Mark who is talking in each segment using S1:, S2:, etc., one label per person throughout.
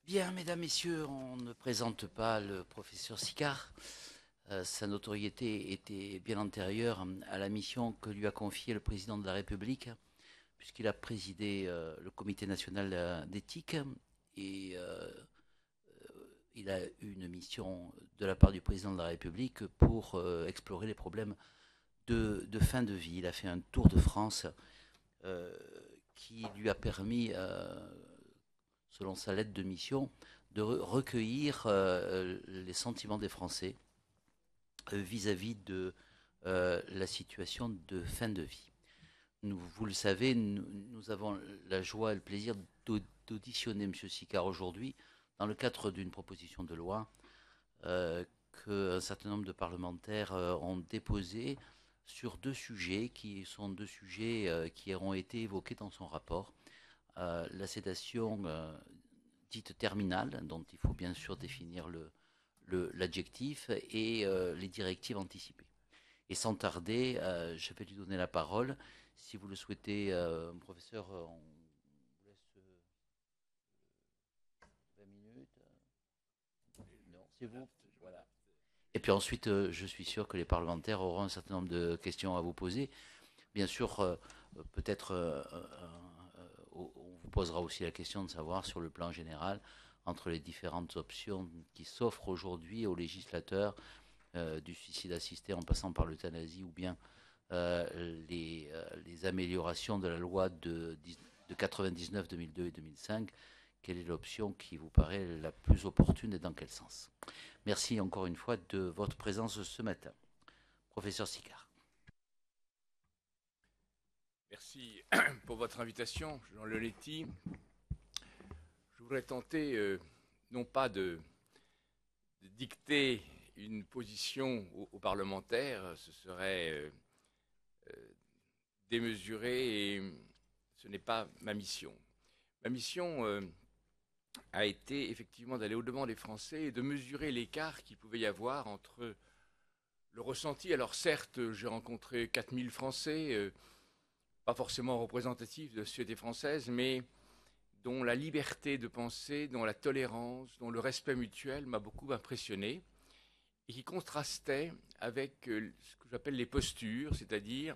S1: Bien, mesdames, messieurs, on ne présente pas le professeur Sicard. Sa notoriété était bien antérieure à la mission que lui a confiée le président de la République, puisqu'il a présidé le Comité national d'éthique et il a eu une mission de la part du président de la République pour explorer les problèmes de fin de vie. Il a fait un tour de France euh, qui lui a permis, selon sa lettre de mission, de recueillir les sentiments des Français vis-à-vis de la situation de fin de vie. Vous le savez, nous avons la joie et le plaisir d'auditionner M. Sicard aujourd'hui dans le cadre d'une proposition de loi qu'un certain nombre de parlementaires ont déposée sur deux sujets qui sont deux sujets qui auront été évoqués dans son rapport. La sédation dite terminale, dont il faut bien sûr définir l'adjectif, et les directives anticipées. Et sans tarder, je vais lui donner la parole. Si vous le souhaitez, professeur, on vous laisse 20 minutes. Non, c'est vous. Voilà. Et puis ensuite, je suis sûr que les parlementaires auront un certain nombre de questions à vous poser. Bien sûr, peut-être on vous posera aussi la question de savoir sur le plan général, entre les différentes options qui s'offrent aujourd'hui aux législateurs, du suicide assisté en passant par l'euthanasie ou bien les améliorations de la loi de 99, 2002 et 2005, quelle est l'option qui vous paraît la plus opportune et dans quel sens? Merci encore une fois de votre présence ce matin. Professeur Sicard.
S2: Merci pour votre invitation, Jean Leonetti. Je voudrais tenter, non pas de dicter une position aux parlementaires, ce serait démesuré et ce n'est pas ma mission. Ma mission a été effectivement d'aller au-devant des Français et de mesurer l'écart qu'il pouvait y avoir entre le ressenti. Alors certes, j'ai rencontré 4000 Français, pas forcément représentatifs de la société française, mais dont la liberté de penser, dont la tolérance, dont le respect mutuel m'a beaucoup impressionné et qui contrastait avec ce que j'appelle les postures, c'est-à-dire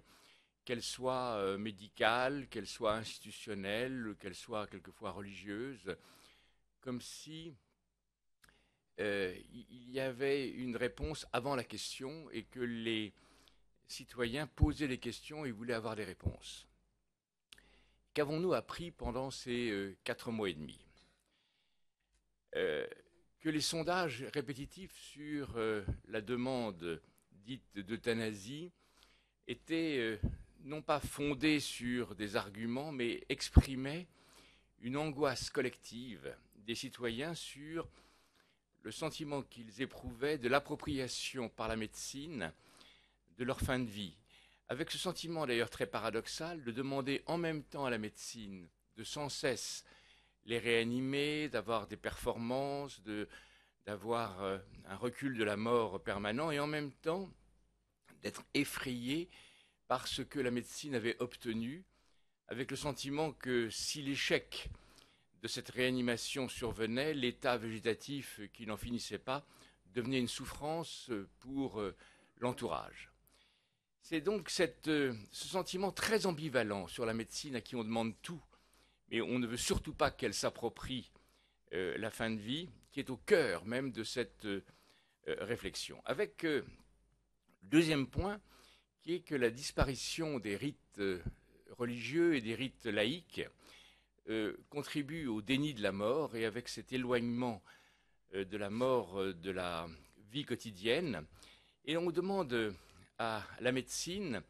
S2: qu'elles soient médicales, qu'elles soient institutionnelles, qu'elles soient quelquefois religieuses, comme si il y avait une réponse avant la question et que les citoyens posaient des questions et voulaient avoir des réponses. Qu'avons-nous appris pendant ces 4 mois et demi? Que les sondages répétitifs sur la demande dite d'euthanasie étaient non pas fondés sur des arguments, mais exprimaient une angoisse collective des citoyens sur le sentiment qu'ils éprouvaient de l'appropriation par la médecine de leur fin de vie. Avec ce sentiment d'ailleurs très paradoxal de demander en même temps à la médecine de sans cesse les réanimer, d'avoir des performances, d'avoir un recul de la mort permanent et en même temps d'être effrayé par ce que la médecine avait obtenu, avec le sentiment que si l'échec de cette réanimation survenait, l'état végétatif qui n'en finissait pas devenait une souffrance pour l'entourage. C'est donc ce sentiment très ambivalent sur la médecine à qui on demande tout, mais on ne veut surtout pas qu'elle s'approprie la fin de vie, qui est au cœur même de cette réflexion. Avec le deuxième point, qui est que la disparition des rites religieux et des rites laïques contribue au déni de la mort, et avec cet éloignement de la mort de la vie quotidienne. Et on demande à la médecine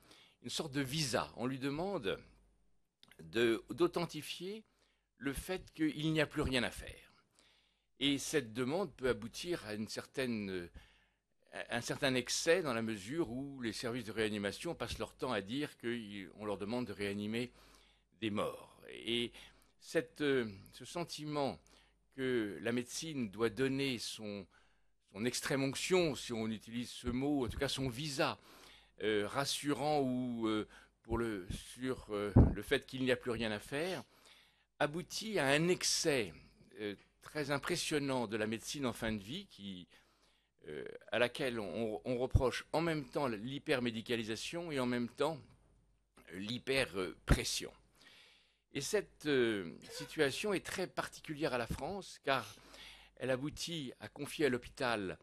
S2: une sorte de visa. On lui demande d'authentifier le fait qu'il n'y a plus rien à faire. Et cette demande peut aboutir à un certain excès dans la mesure où les services de réanimation passent leur temps à dire qu'on leur demande de réanimer des morts. Et ce sentiment que la médecine doit donner son extrême onction, si on utilise ce mot, en tout cas son visa, rassurant ou sur le fait qu'il n'y a plus rien à faire, aboutit à un excès très impressionnant de la médecine en fin de vie à laquelle on reproche en même temps l'hypermédicalisation et en même temps l'hyperpression. Et cette situation est très particulière à la France car elle aboutit à confier à l'hôpital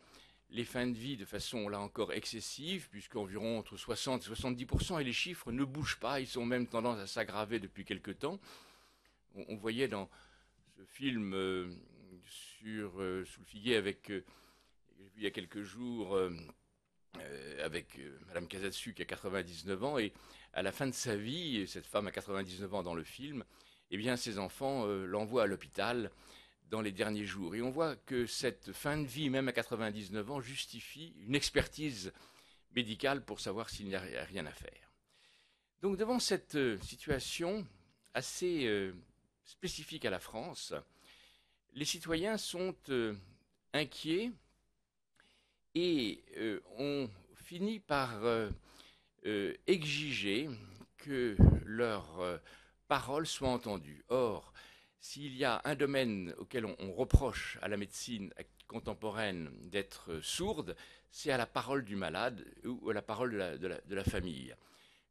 S2: les fins de vie de façon, là encore, excessive, puisqu'environ entre 60 et 70%, et les chiffres ne bougent pas, ils sont même tendance à s'aggraver depuis quelque temps. On voyait dans ce film sous le figuier que j'ai vu il y a quelques jours avec Madame Casatsu qui a 99 ans, et à la fin de sa vie, cette femme a 99 ans dans le film, eh bien ses enfants l'envoient à l'hôpital dans les derniers jours. Et on voit que cette fin de vie, même à 99 ans, justifie une expertise médicale pour savoir s'il n'y a rien à faire. Donc devant cette situation assez spécifique à la France, les citoyens sont inquiets et on finit par exiger que leurs paroles soient entendues. Or, s'il y a un domaine auquel on reproche à la médecine contemporaine d'être sourde, c'est à la parole du malade ou à la parole de la famille.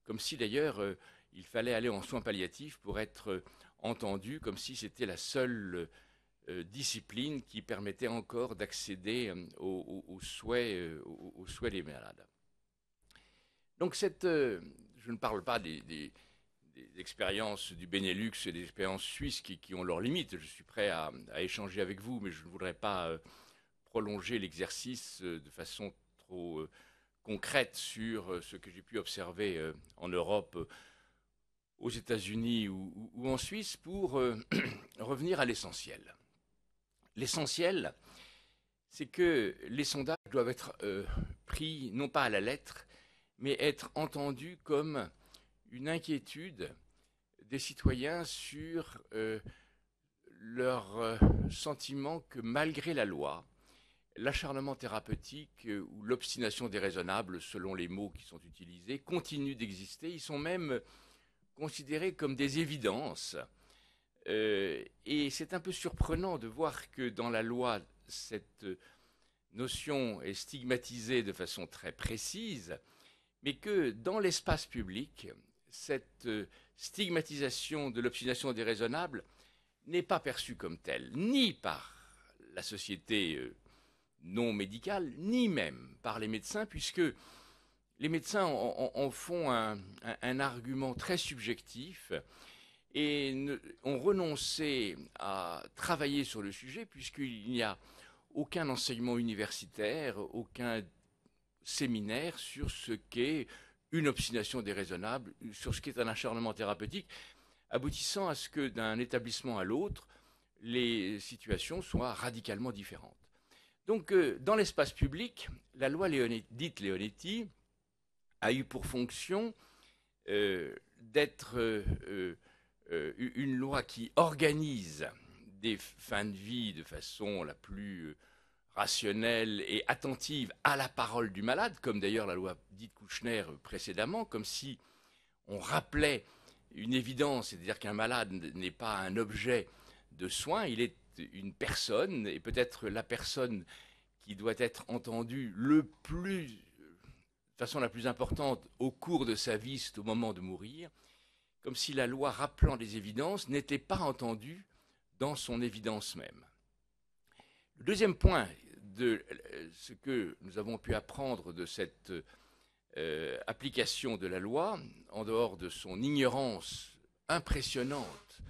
S2: Comme si d'ailleurs il fallait aller en soins palliatifs pour être entendu, comme si c'était la seule discipline qui permettait encore d'accéder aux souhaits des malades. Donc je ne parle pas des expériences du Benelux et des expériences suisses qui ont leurs limites. Je suis prêt à échanger avec vous, mais je ne voudrais pas prolonger l'exercice de façon trop concrète sur ce que j'ai pu observer en Europe, aux États-Unis ou en Suisse, pour revenir à l'essentiel. L'essentiel, c'est que les sondages doivent être pris non pas à la lettre, mais être entendus comme une inquiétude des citoyens sur leur sentiment que malgré la loi, l'acharnement thérapeutique ou l'obstination déraisonnable, selon les mots qui sont utilisés, continuent d'exister. Ils sont même considérés comme des évidences. Et c'est un peu surprenant de voir que dans la loi, cette notion est stigmatisée de façon très précise, mais que dans l'espace public, cette stigmatisation de l'obstination déraisonnable n'est pas perçue comme telle, ni par la société non médicale, ni même par les médecins, puisque les médecins en font un argument très subjectif et ont renoncé à travailler sur le sujet, puisqu'il n'y a aucun enseignement universitaire, aucun séminaire sur ce qu'est une obstination déraisonnable, sur ce qu'est un acharnement thérapeutique, aboutissant à ce que d'un établissement à l'autre, les situations soient radicalement différentes. Donc, dans l'espace public, la loi dite Leonetti a eu pour fonction d'être une loi qui organise des fins de vie de façon la plus rationnelle et attentive à la parole du malade, comme d'ailleurs la loi dite Kouchner précédemment, comme si on rappelait une évidence, c'est-à-dire qu'un malade n'est pas un objet de soin, il est une personne, et peut-être la personne qui doit être entendue de façon la plus importante au cours de sa vie, c'est au moment de mourir, comme si la loi rappelant des évidences n'était pas entendue dans son évidence même. Le deuxième point de ce que nous avons pu apprendre de cette application de la loi, en dehors de son ignorance impressionnante,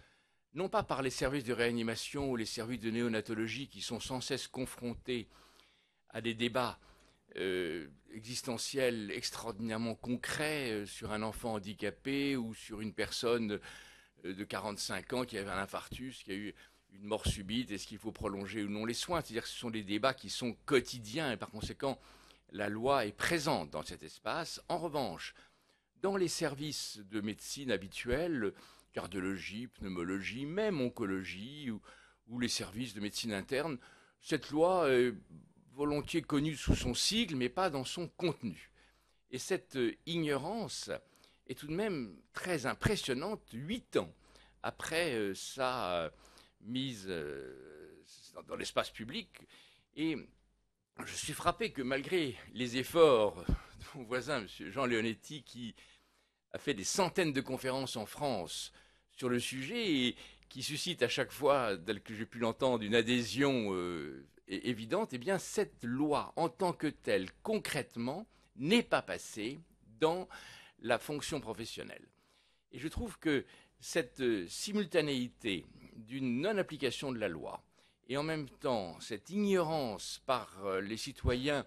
S2: non pas par les services de réanimation ou les services de néonatologie qui sont sans cesse confrontés à des débats existentiels extraordinairement concrets sur un enfant handicapé ou sur une personne de 45 ans qui avait un infarctus, qui a eu une mort subite, est-ce qu'il faut prolonger ou non les soins? C'est-à-dire que ce sont des débats qui sont quotidiens et par conséquent, la loi est présente dans cet espace. En revanche, dans les services de médecine habituels, cardiologie, pneumologie, même oncologie ou les services de médecine interne, cette loi est volontiers connue sous son sigle, mais pas dans son contenu. Et cette ignorance est tout de même très impressionnante, 8 ans après sa mise dans l'espace public. Et je suis frappé que malgré les efforts de mon voisin, M. Jean Leonetti, qui a fait des centaines de conférences en France sur le sujet et qui suscite à chaque fois, tel que j'ai pu l'entendre, une adhésion évidente, eh bien cette loi en tant que telle, concrètement, n'est pas passée dans la fonction professionnelle. Et je trouve que cette simultanéité d'une non-application de la loi et en même temps cette ignorance par les citoyens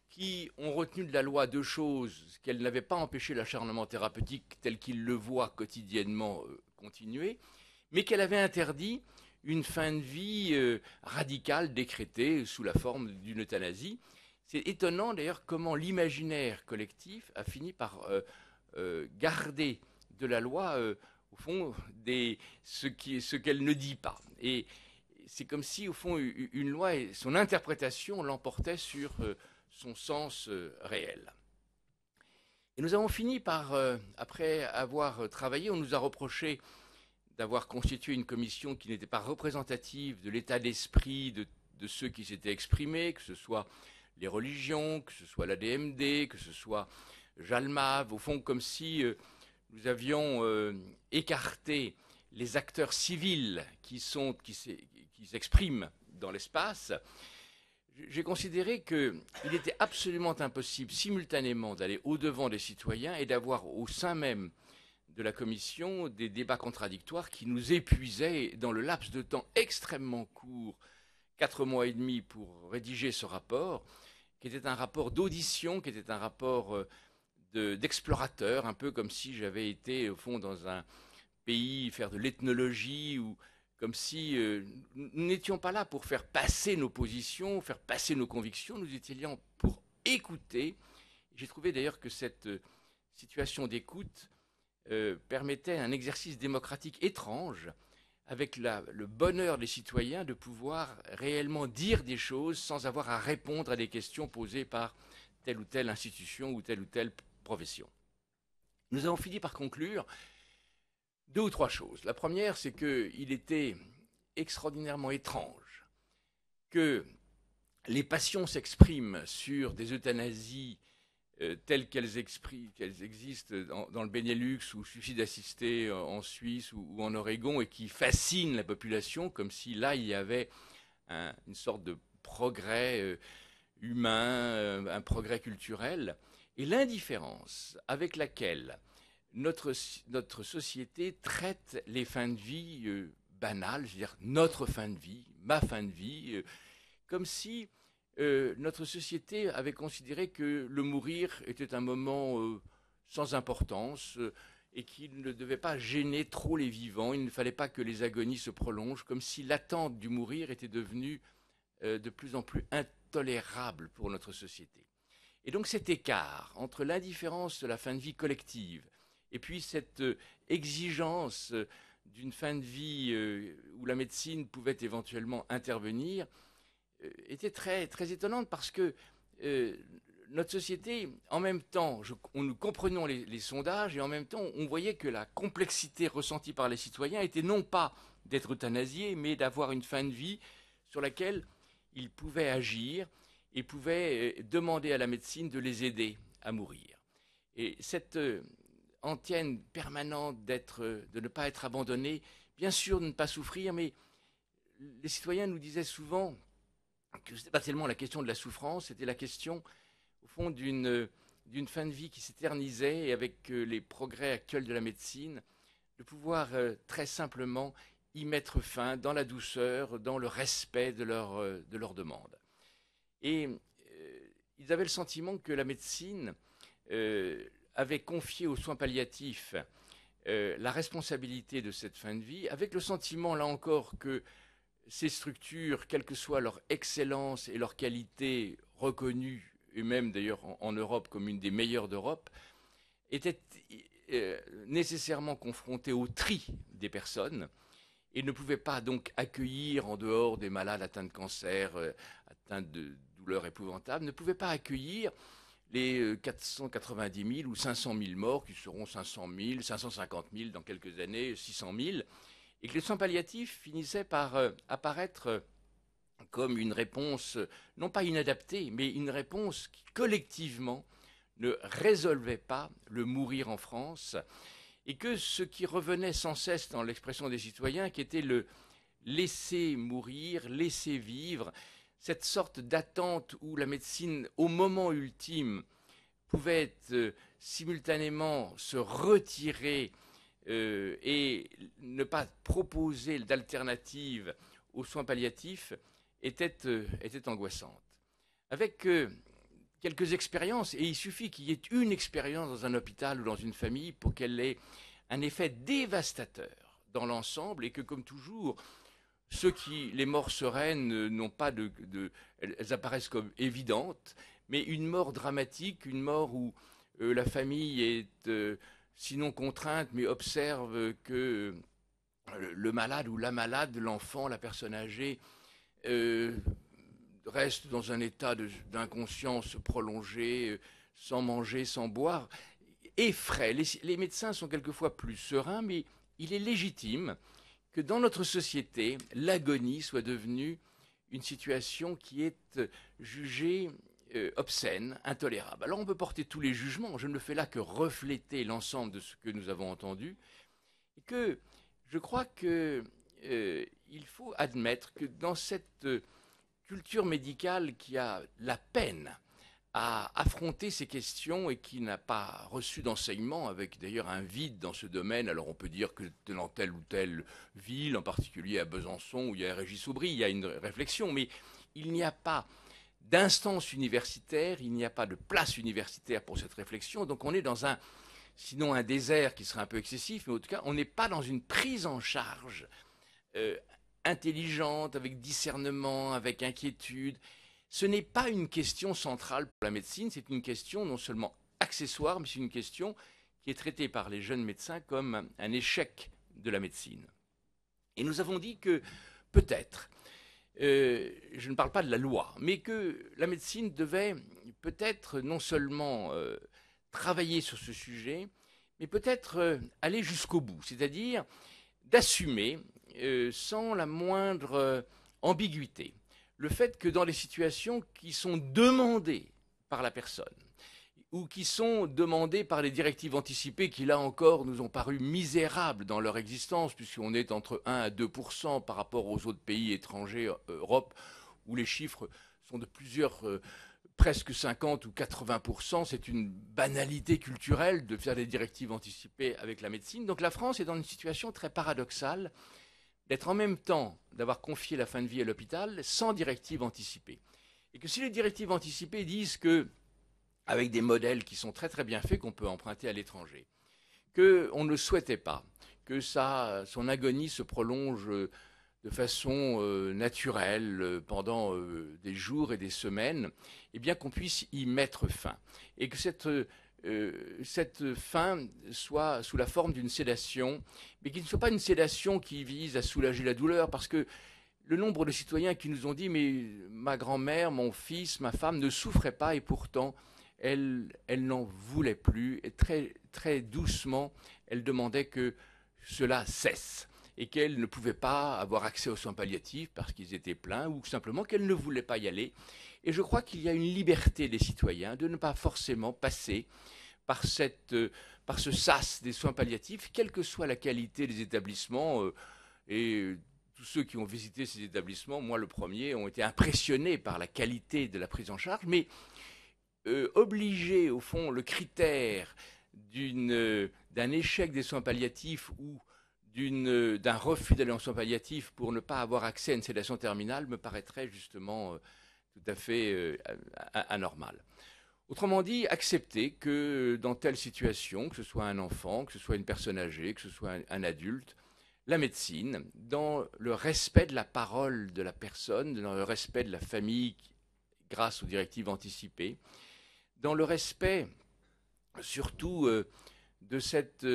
S2: qui ont retenu de la loi deux choses, qu'elle n'avait pas empêché l'acharnement thérapeutique tel qu'ils le voient quotidiennement continuer, mais qu'elle avait interdit une fin de vie radicale décrétée sous la forme d'une euthanasie. C'est étonnant d'ailleurs comment l'imaginaire collectif a fini par garder de la loi, au fond, ce qu'elle ne dit pas. Et c'est comme si, au fond, une loi et son interprétation l'emportait sur son sens réel. Et nous avons fini par, après avoir travaillé, on nous a reproché d'avoir constitué une commission qui n'était pas représentative de l'état d'esprit de ceux qui s'étaient exprimés, que ce soit les religions, que ce soit l'ADMD, que ce soit Jalmave, au fond comme si nous avions écarté les acteurs civils qui s'expriment dans l'espace. J'ai considéré qu'il était absolument impossible simultanément d'aller au-devant des citoyens et d'avoir au sein même de la commission des débats contradictoires qui nous épuisaient dans le laps de temps extrêmement court, 4 mois et demi pour rédiger ce rapport, qui était un rapport d'audition, qui était un rapport d'explorateur, un peu comme si j'avais été au fond dans un pays faire de l'ethnologie ou comme si nous n'étions pas là pour faire passer nos positions, faire passer nos convictions, nous étions là pour écouter. J'ai trouvé d'ailleurs que cette situation d'écoute permettait un exercice démocratique étrange, avec le bonheur des citoyens de pouvoir réellement dire des choses sans avoir à répondre à des questions posées par telle ou telle institution ou telle profession. Nous avons fini par conclure 2 ou 3 choses. La première, c'est qu'il était extraordinairement étrange que les passions s'expriment sur des euthanasies telles qu'elles existent dans le Benelux ou suicide assisté en Suisse ou en Oregon et qui fascinent la population comme si là il y avait une sorte de progrès humain, un progrès culturel. Et l'indifférence avec laquelle notre société traite les fins de vie banales, c'est-à-dire notre fin de vie, ma fin de vie, comme si notre société avait considéré que le mourir était un moment sans importance et qu'il ne devait pas gêner trop les vivants, il ne fallait pas que les agonies se prolongent, comme si l'attente du mourir était devenue de plus en plus intolérable pour notre société. Et donc cet écart entre l'indifférence de la fin de vie collective et puis cette exigence d'une fin de vie où la médecine pouvait éventuellement intervenir était très, très étonnante parce que notre société, en même temps, nous comprenions les sondages et en même temps, on voyait que la complexité ressentie par les citoyens était non pas d'être euthanasiés, mais d'avoir une fin de vie sur laquelle ils pouvaient agir et pouvaient demander à la médecine de les aider à mourir. Et cette antienne permanente de ne pas être abandonnés, bien sûr de ne pas souffrir, mais les citoyens nous disaient souvent que ce n'était pas tellement la question de la souffrance, c'était la question, au fond, d'une fin de vie qui s'éternisait et avec les progrès actuels de la médecine, de pouvoir très simplement y mettre fin dans la douceur, dans le respect de leurs demandes. Et ils avaient le sentiment que la médecine avait confié aux soins palliatifs la responsabilité de cette fin de vie, avec le sentiment, là encore, que ces structures, quelle que soit leur excellence et leur qualité reconnue, et même d'ailleurs en Europe comme une des meilleures d'Europe, étaient nécessairement confrontées au tri des personnes et ne pouvaient pas donc accueillir, en dehors des malades atteints de cancer, atteints de douleurs épouvantables, ne pouvaient pas accueillir les 490 000 ou 500 000 morts, qui seront 500 000, 550 000 dans quelques années, 600 000, et que les soins palliatifs finissaient par apparaître comme une réponse, non pas inadaptée, mais une réponse qui collectivement ne résolvait pas le mourir en France, et que ce qui revenait sans cesse dans l'expression des citoyens, qui était le laisser mourir, laisser vivre, cette sorte d'attente où la médecine, au moment ultime, pouvait simultanément se retirer et ne pas proposer d'alternative aux soins palliatifs, était angoissante. Avec quelques expériences, et il suffit qu'il y ait une expérience dans un hôpital ou dans une famille pour qu'elle ait un effet dévastateur dans l'ensemble, et que, comme toujours, les morts sereines n'ont pas elles apparaissent comme évidentes, mais une mort dramatique, une mort où la famille est sinon contrainte, mais observe que le malade ou la malade, l'enfant, la personne âgée, euh, reste dans un état d'inconscience prolongé, sans manger, sans boire, effraie. Les médecins sont quelquefois plus sereins, mais il est légitime que dans notre société, l'agonie soit devenue une situation qui est jugée obscène, intolérable. Alors on peut porter tous les jugements, je ne fais là que refléter l'ensemble de ce que nous avons entendu, et que je crois qu'il faut admettre que dans cette culture médicale qui a la peine à affronter ces questions et qui n'a pas reçu d'enseignement, avec d'ailleurs un vide dans ce domaine. Alors on peut dire que dans telle ou telle ville, en particulier à Besançon, où il y a Régis Aubry, il y a une réflexion, mais il n'y a pas d'instance universitaire, il n'y a pas de place universitaire pour cette réflexion, donc on est dans sinon un désert qui serait un peu excessif, mais en tout cas, on n'est pas dans une prise en charge intelligente, avec discernement, avec inquiétude. Ce n'est pas une question centrale pour la médecine, c'est une question non seulement accessoire, mais c'est une question qui est traitée par les jeunes médecins comme un échec de la médecine. Et nous avons dit que peut-être, je ne parle pas de la loi, mais que la médecine devait peut-être non seulement travailler sur ce sujet, mais peut-être aller jusqu'au bout, c'est-à-dire d'assumer sans la moindre ambiguïté le fait que dans les situations qui sont demandées par la personne ou qui sont demandées par les directives anticipées qui, là encore, nous ont paru misérables dans leur existence, puisqu'on est entre 1 à 2% par rapport aux autres pays étrangers, Europe, où les chiffres sont de plusieurs, presque 50 ou 80%. C'est une banalité culturelle de faire des directives anticipées avec la médecine. Donc la France est dans une situation très paradoxale, d'être en même temps, d'avoir confié la fin de vie à l'hôpital sans directive anticipée. Et que si les directives anticipées disent que, avec des modèles qui sont très très bien faits, qu'on peut emprunter à l'étranger, qu'on ne souhaitait pas que son agonie se prolonge de façon naturelle pendant des jours et des semaines, eh bien qu'on puisse y mettre fin. Et que cette fin soit sous la forme d'une sédation, mais qui ne soit pas une sédation qui vise à soulager la douleur, parce que le nombre de citoyens qui nous ont dit « mais ma grand-mère, mon fils, ma femme ne souffraient pas et pourtant elle n'en voulait plus ». Et très, très doucement, elle demandait que cela cesse et qu'elle ne pouvait pas avoir accès aux soins palliatifs parce qu'ils étaient pleins ou simplement qu'elle ne voulait pas y aller. Et je crois qu'il y a une liberté des citoyens de ne pas forcément passer par ce sas des soins palliatifs, quelle que soit la qualité des établissements. Et tous ceux qui ont visité ces établissements, moi le premier, ont été impressionnés par la qualité de la prise en charge, mais obliger au fond le critère d'un échec des soins palliatifs ou d'un refus d'aller en soins palliatifs pour ne pas avoir accès à une sédation terminale me paraîtrait justement tout à fait anormal. Autrement dit, accepter que dans telle situation, que ce soit un enfant, que ce soit une personne âgée, que ce soit un adulte, la médecine, dans le respect de la parole de la personne, dans le respect de la famille grâce aux directives anticipées, dans le respect surtout de cette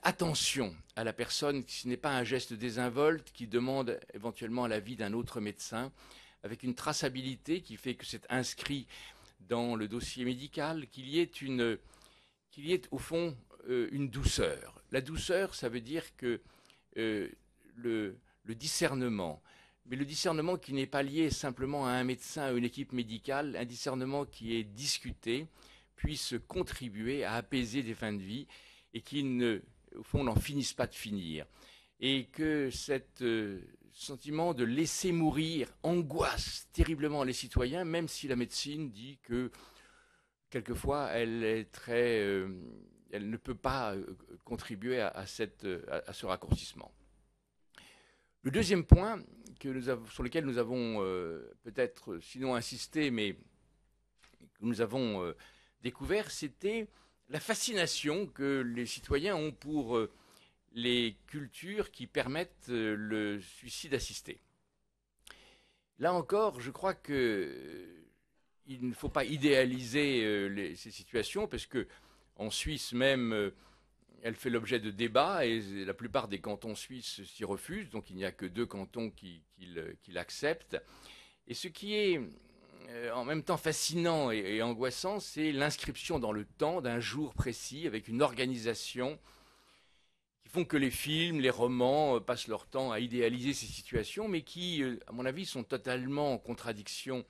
S2: attention à la personne, ce n'est pas un geste désinvolte qui demande éventuellement l'avis d'un autre médecin, avec une traçabilité qui fait que c'est inscrit dans le dossier médical, qu'il y ait au fond une douceur. La douceur, ça veut dire que le le discernement. Mais le discernement qui n'est pas lié simplement à un médecin ou une équipe médicale, un discernement qui est discuté, puisse contribuer à apaiser des fins de vie et qui, au fond, n'en finissent pas de finir. Et que cet sentiment de laisser mourir angoisse terriblement les citoyens, même si la médecine dit que quelquefois elle ne peut pas contribuer à ce raccourcissement. Le deuxième point sur lequel nous avons peut-être, sinon insisté, mais que nous avons découvert, c'était la fascination que les citoyens ont pour les cultures qui permettent le suicide assisté. Là encore, je crois qu'il ne faut pas idéaliser ces situations, parce que en Suisse même, elle fait l'objet de débats et la plupart des cantons suisses s'y refusent, donc il n'y a que 2 cantons qui l'acceptent. Et ce qui est en même temps fascinant et angoissant, c'est l'inscription dans le temps d'un jour précis avec une organisation qui font que les films, les romans passent leur temps à idéaliser ces situations, mais qui, à mon avis, sont totalement en contradiction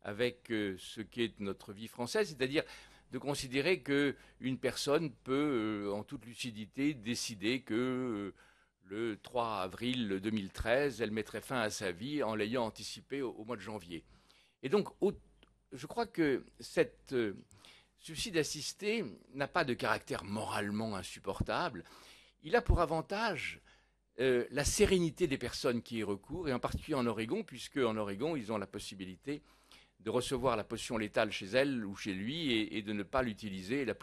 S2: avec ce qu'est notre vie française, c'est-à-dire de considérer qu'une personne peut, en toute lucidité, décider que le 3 avril 2013, elle mettrait fin à sa vie en l'ayant anticipé au mois de janvier. Et donc, je crois que cette suicide assisté n'a pas de caractère moralement insupportable. Il a pour avantage la sérénité des personnes qui y recourent, et en particulier en Oregon, puisque en Oregon, ils ont la possibilité de recevoir la potion létale chez elle ou chez lui et de ne pas l'utiliser. La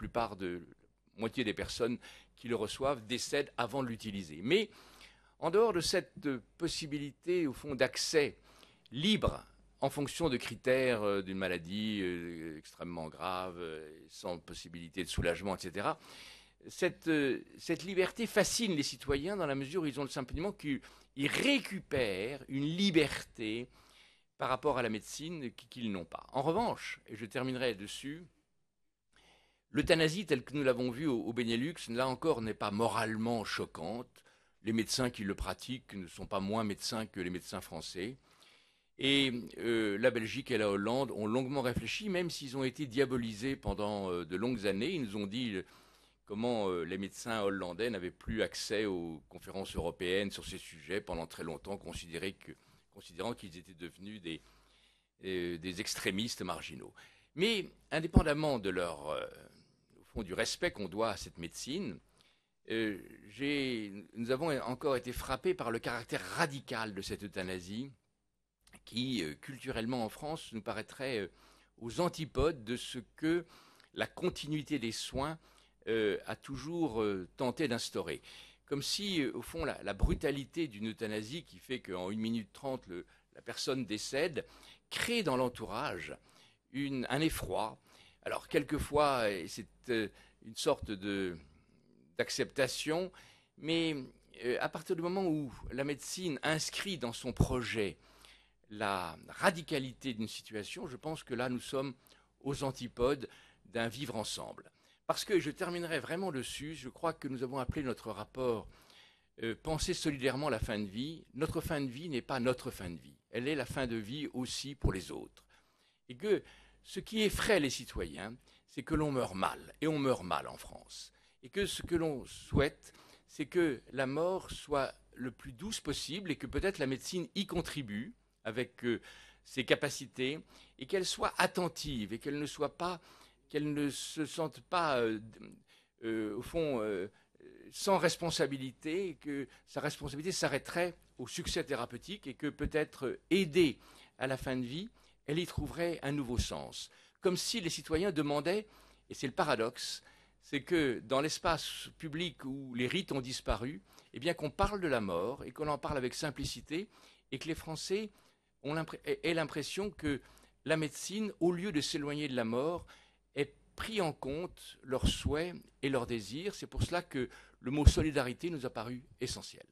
S2: moitié des personnes qui le reçoivent décèdent avant de l'utiliser. Mais en dehors de cette possibilité, au fond, d'accès libre en fonction de critères d'une maladie extrêmement grave, sans possibilité de soulagement, etc., cette liberté fascine les citoyens dans la mesure où ils ont le sentiment qu'ils récupèrent une liberté par rapport à la médecine qu'ils n'ont pas. En revanche, et je terminerai dessus, l'euthanasie telle que nous l'avons vue au Benelux, là encore, n'est pas moralement choquante. Les médecins qui le pratiquent ne sont pas moins médecins que les médecins français. Et la Belgique et la Hollande ont longuement réfléchi, même s'ils ont été diabolisés pendant de longues années. Ils nous ont dit comment les médecins hollandais n'avaient plus accès aux conférences européennes sur ces sujets pendant très longtemps, considérant qu'ils étaient devenus des extrémistes marginaux. Mais indépendamment de au fond, du respect qu'on doit à cette médecine, nous avons encore été frappés par le caractère radical de cette euthanasie qui, culturellement en France, nous paraîtrait aux antipodes de ce que la continuité des soins a toujours tenté d'instaurer. Comme si, au fond, la brutalité d'une euthanasie qui fait qu'en 1 minute 30, la personne décède, crée dans l'entourage un effroi. Alors, quelquefois, c'est une sorte d'acceptation, mais à partir du moment où la médecine inscrit dans son projet la radicalité d'une situation, je pense que là, nous sommes aux antipodes d'un vivre ensemble. Parce que, je terminerai vraiment dessus, je crois que nous avons appelé notre rapport penser solidairement la fin de vie. Notre fin de vie n'est pas notre fin de vie. Elle est la fin de vie aussi pour les autres. Et que ce qui effraie les citoyens, c'est que l'on meurt mal. Et on meurt mal en France. Et que ce que l'on souhaite, c'est que la mort soit le plus douce possible et que peut-être la médecine y contribue avec ses capacités et qu'elle soit attentive et qu'elle ne se sente pas, au fond, sans responsabilité, et que sa responsabilité s'arrêterait au succès thérapeutique et que peut-être aidée à la fin de vie, elle y trouverait un nouveau sens. Comme si les citoyens demandaient, et c'est le paradoxe, c'est que dans l'espace public où les rites ont disparu, eh bien qu'on parle de la mort et qu'on en parle avec simplicité et que les Français aient l'impression que la médecine, au lieu de s'éloigner de la mort, ait pris en compte leurs souhaits et leurs désirs. C'est pour cela que le mot solidarité nous a paru essentiel.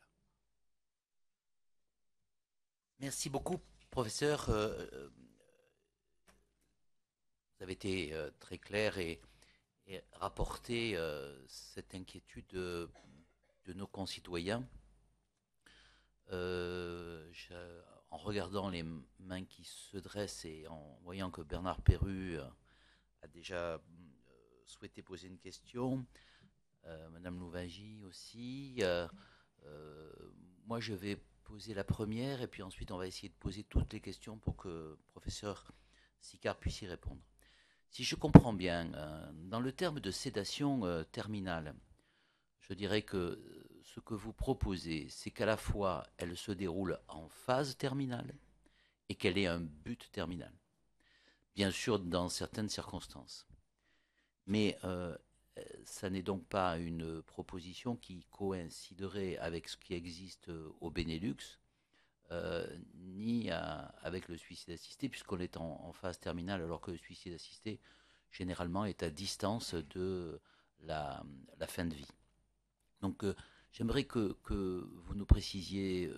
S1: Merci beaucoup, professeur. Vous avez été très clair et rapporté cette inquiétude de nos concitoyens. en regardant les mains qui se dressent et en voyant que Bernard Perru a déjà souhaité poser une question, Madame Louvagie aussi, moi je vais poser la première et puis ensuite on va essayer de poser toutes les questions pour que le professeur Sicard puisse y répondre. Si je comprends bien, dans le terme de sédation terminale, je dirais que ce que vous proposez, c'est qu'à la fois elle se déroule en phase terminale et qu'elle ait un but terminal. Bien sûr, dans certaines circonstances. Mais ça n'est donc pas une proposition qui coïnciderait avec ce qui existe au Benelux, ni avec le suicide assisté, puisqu'on est en phase terminale, alors que le suicide assisté, généralement, est à distance de la fin de vie. Donc, j'aimerais que vous nous précisiez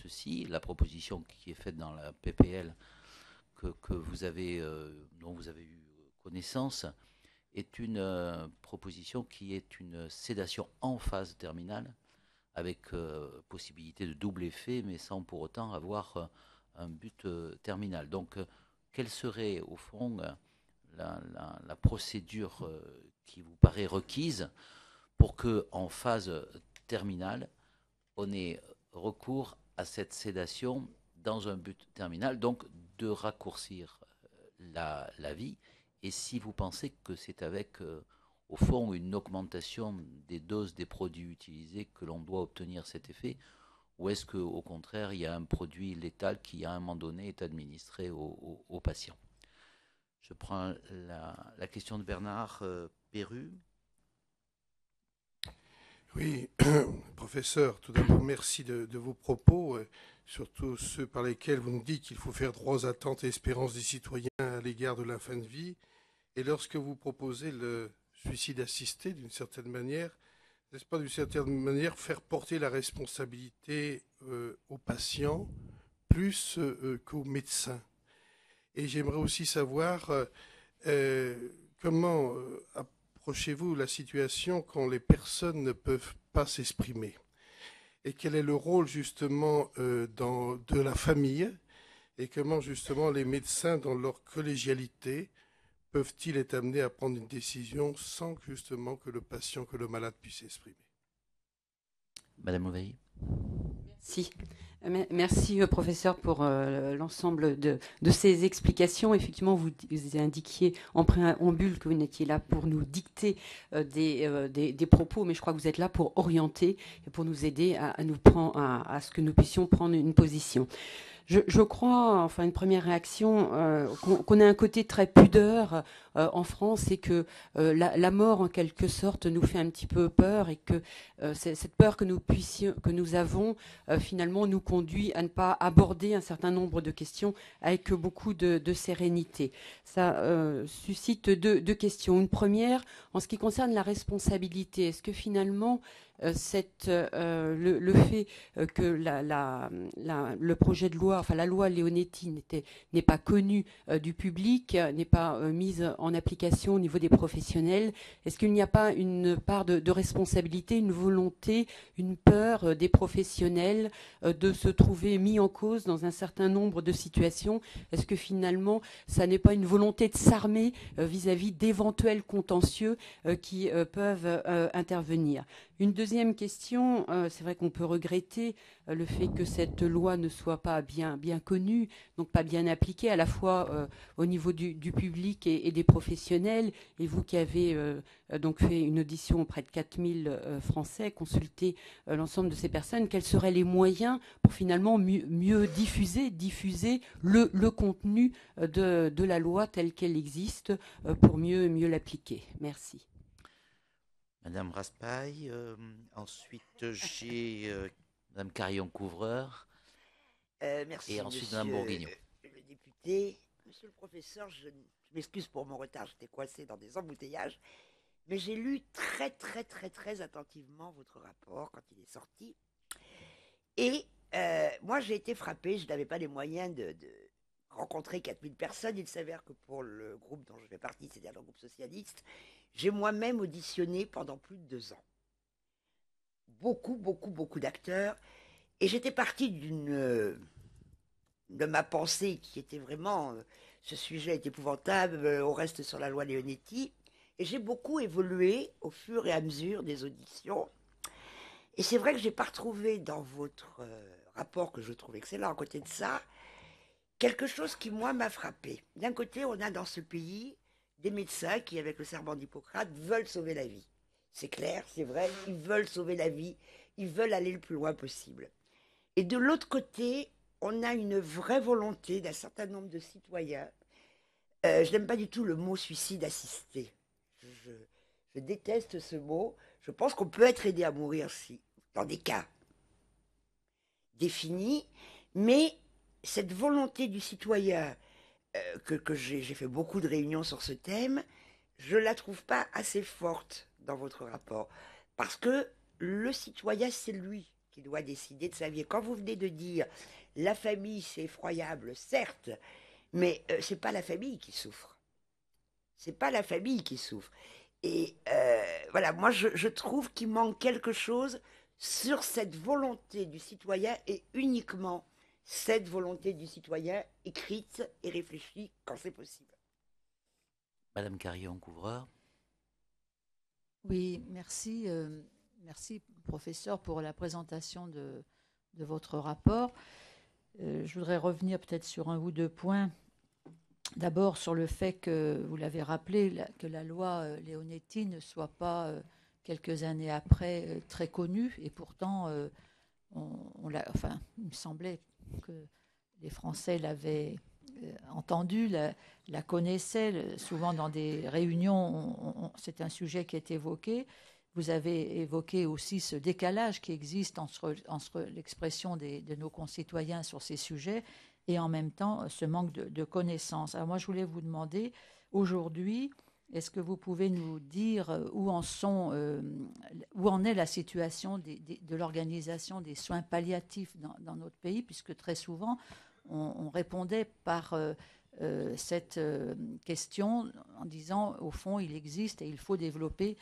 S1: ceci, la proposition qui est faite dans la PPL que vous avez, dont vous avez eu connaissance, est une proposition qui est une sédation en phase terminale, avec possibilité de double effet, mais sans pour autant avoir un but terminal. Donc, quelle serait au fond la procédure qui vous paraît requise pour que, en phase terminale, on ait recours à cette sédation dans un but terminal, donc de raccourcir la vie. Et si vous pensez que c'est avec, au fond, une augmentation des doses des produits utilisés que l'on doit obtenir cet effet, ou est-ce qu'au contraire, il y a un produit létal qui, à un moment donné, est administré aux patients? Je prends la question de Bernard Perru.
S3: Oui, professeur, tout d'abord, merci de vos propos, surtout ceux par lesquels vous nous dites qu'il faut faire droit aux attentes et espérances des citoyens à l'égard de la fin de vie. Et lorsque vous proposez le suicide assisté, d'une certaine manière, n'est-ce pas d'une certaine manière faire porter la responsabilité aux patients plus qu'aux médecins? Et j'aimerais aussi savoir comment approchez-vous la situation quand les personnes ne peuvent pas s'exprimer? Et quel est le rôle justement de la famille? Et comment justement les médecins, dans leur collégialité, peuvent-ils être amenés à prendre une décision sans justement que le patient, que le malade puisse s'exprimer?
S1: Madame Louvagie.
S4: Si. Merci, professeur, pour l'ensemble de ces explications. Effectivement, vous indiquiez en préambule que vous n'étiez là pour nous dicter des propos, mais je crois que vous êtes là pour orienter et pour nous aider à ce que nous puissions prendre une position. Je crois, enfin une première réaction, qu'on a un côté très pudeur en France, et que la mort en quelque sorte nous fait un petit peu peur, et que cette peur que nous avons finalement nous conduit à ne pas aborder un certain nombre de questions avec beaucoup de sérénité. Ça suscite deux questions. Une première, en ce qui concerne la responsabilité, est-ce que finalement le fait que le projet de loi, enfin la loi Leonetti n'est pas connue du public, n'est pas mise en application au niveau des professionnels, est-ce qu'il n'y a pas une part de responsabilité, une volonté, une peur des professionnels de se trouver mis en cause dans un certain nombre de situations? Est-ce que finalement ça n'est pas une volonté de s'armer vis-à-vis d'éventuels contentieux qui peuvent intervenir? Une deuxième question, c'est vrai qu'on peut regretter le fait que cette loi ne soit pas bien connue, donc pas bien appliquée, à la fois au niveau du public et des professionnels. Et vous qui avez donc fait une audition auprès de 4000 Français, consulté l'ensemble de ces personnes, quels seraient les moyens pour finalement mieux diffuser le contenu de la loi telle qu'elle existe pour mieux l'appliquer? Merci.
S1: Madame Raspail, ensuite j'ai Madame Carillon-Couvreur,
S5: Merci,
S1: et ensuite
S5: monsieur
S1: Madame Bourguignon.
S5: le député. Monsieur le professeur, je m'excuse pour mon retard, j'étais coincée dans des embouteillages, mais j'ai lu très attentivement votre rapport quand il est sorti. Et moi, j'ai été frappée, je n'avais pas les moyens de rencontrer 4000 personnes. Il s'avère que pour le groupe dont je fais partie, c'est-à-dire le groupe socialiste, j'ai moi-même auditionné pendant plus de 2 ans. Beaucoup d'acteurs. Et j'étais partie de ma pensée qui était vraiment, ce sujet est épouvantable, on reste sur la loi Leonetti. Et j'ai beaucoup évolué au fur et à mesure des auditions. Et c'est vrai que je n'ai pas retrouvé dans votre rapport, que je trouve excellent à côté de ça, quelque chose qui, moi, m'a frappé. D'un côté, on a dans ce pays des médecins qui, avec le serment d'Hippocrate, veulent sauver la vie. C'est clair, c'est vrai, ils veulent sauver la vie, ils veulent aller le plus loin possible. Et de l'autre côté, on a une vraie volonté d'un certain nombre de citoyens. Je n'aime pas du tout le mot suicide assisté. Je déteste ce mot. Je pense qu'on peut être aidé à mourir si, dans des cas définis, mais cette volonté du citoyen, que j'ai fait beaucoup de réunions sur ce thème, je ne la trouve pas assez forte dans votre rapport. Parce que le citoyen, c'est lui qui doit décider de sa vie. Et quand vous venez de dire la famille, c'est effroyable, certes, mais ce n'est pas la famille qui souffre. C'est pas la famille qui souffre. Et voilà, moi je trouve qu'il manque quelque chose sur cette volonté du citoyen et uniquement cette volonté du citoyen écrite et réfléchie quand c'est possible.
S1: Madame Carillon-Couvreur.
S6: Oui, merci. Merci, professeur, pour la présentation de votre rapport. Je voudrais revenir peut-être sur un ou deux points. D'abord sur le fait que, vous l'avez rappelé, que la loi Leonetti ne soit pas, quelques années après, très connue. Et pourtant, enfin, il me semblait que les Français l'avaient entendue, la connaissaient. Souvent dans des réunions, c'est un sujet qui est évoqué. Vous avez évoqué aussi ce décalage qui existe entre l'expression de nos concitoyens sur ces sujets et en même temps ce manque de connaissances. Alors moi, je voulais vous demander, aujourd'hui, est-ce que vous pouvez nous dire où en est la situation de l'organisation des soins palliatifs dans notre pays, puisque très souvent, on répondait par cette question en disant, au fond, il existe et il faut développer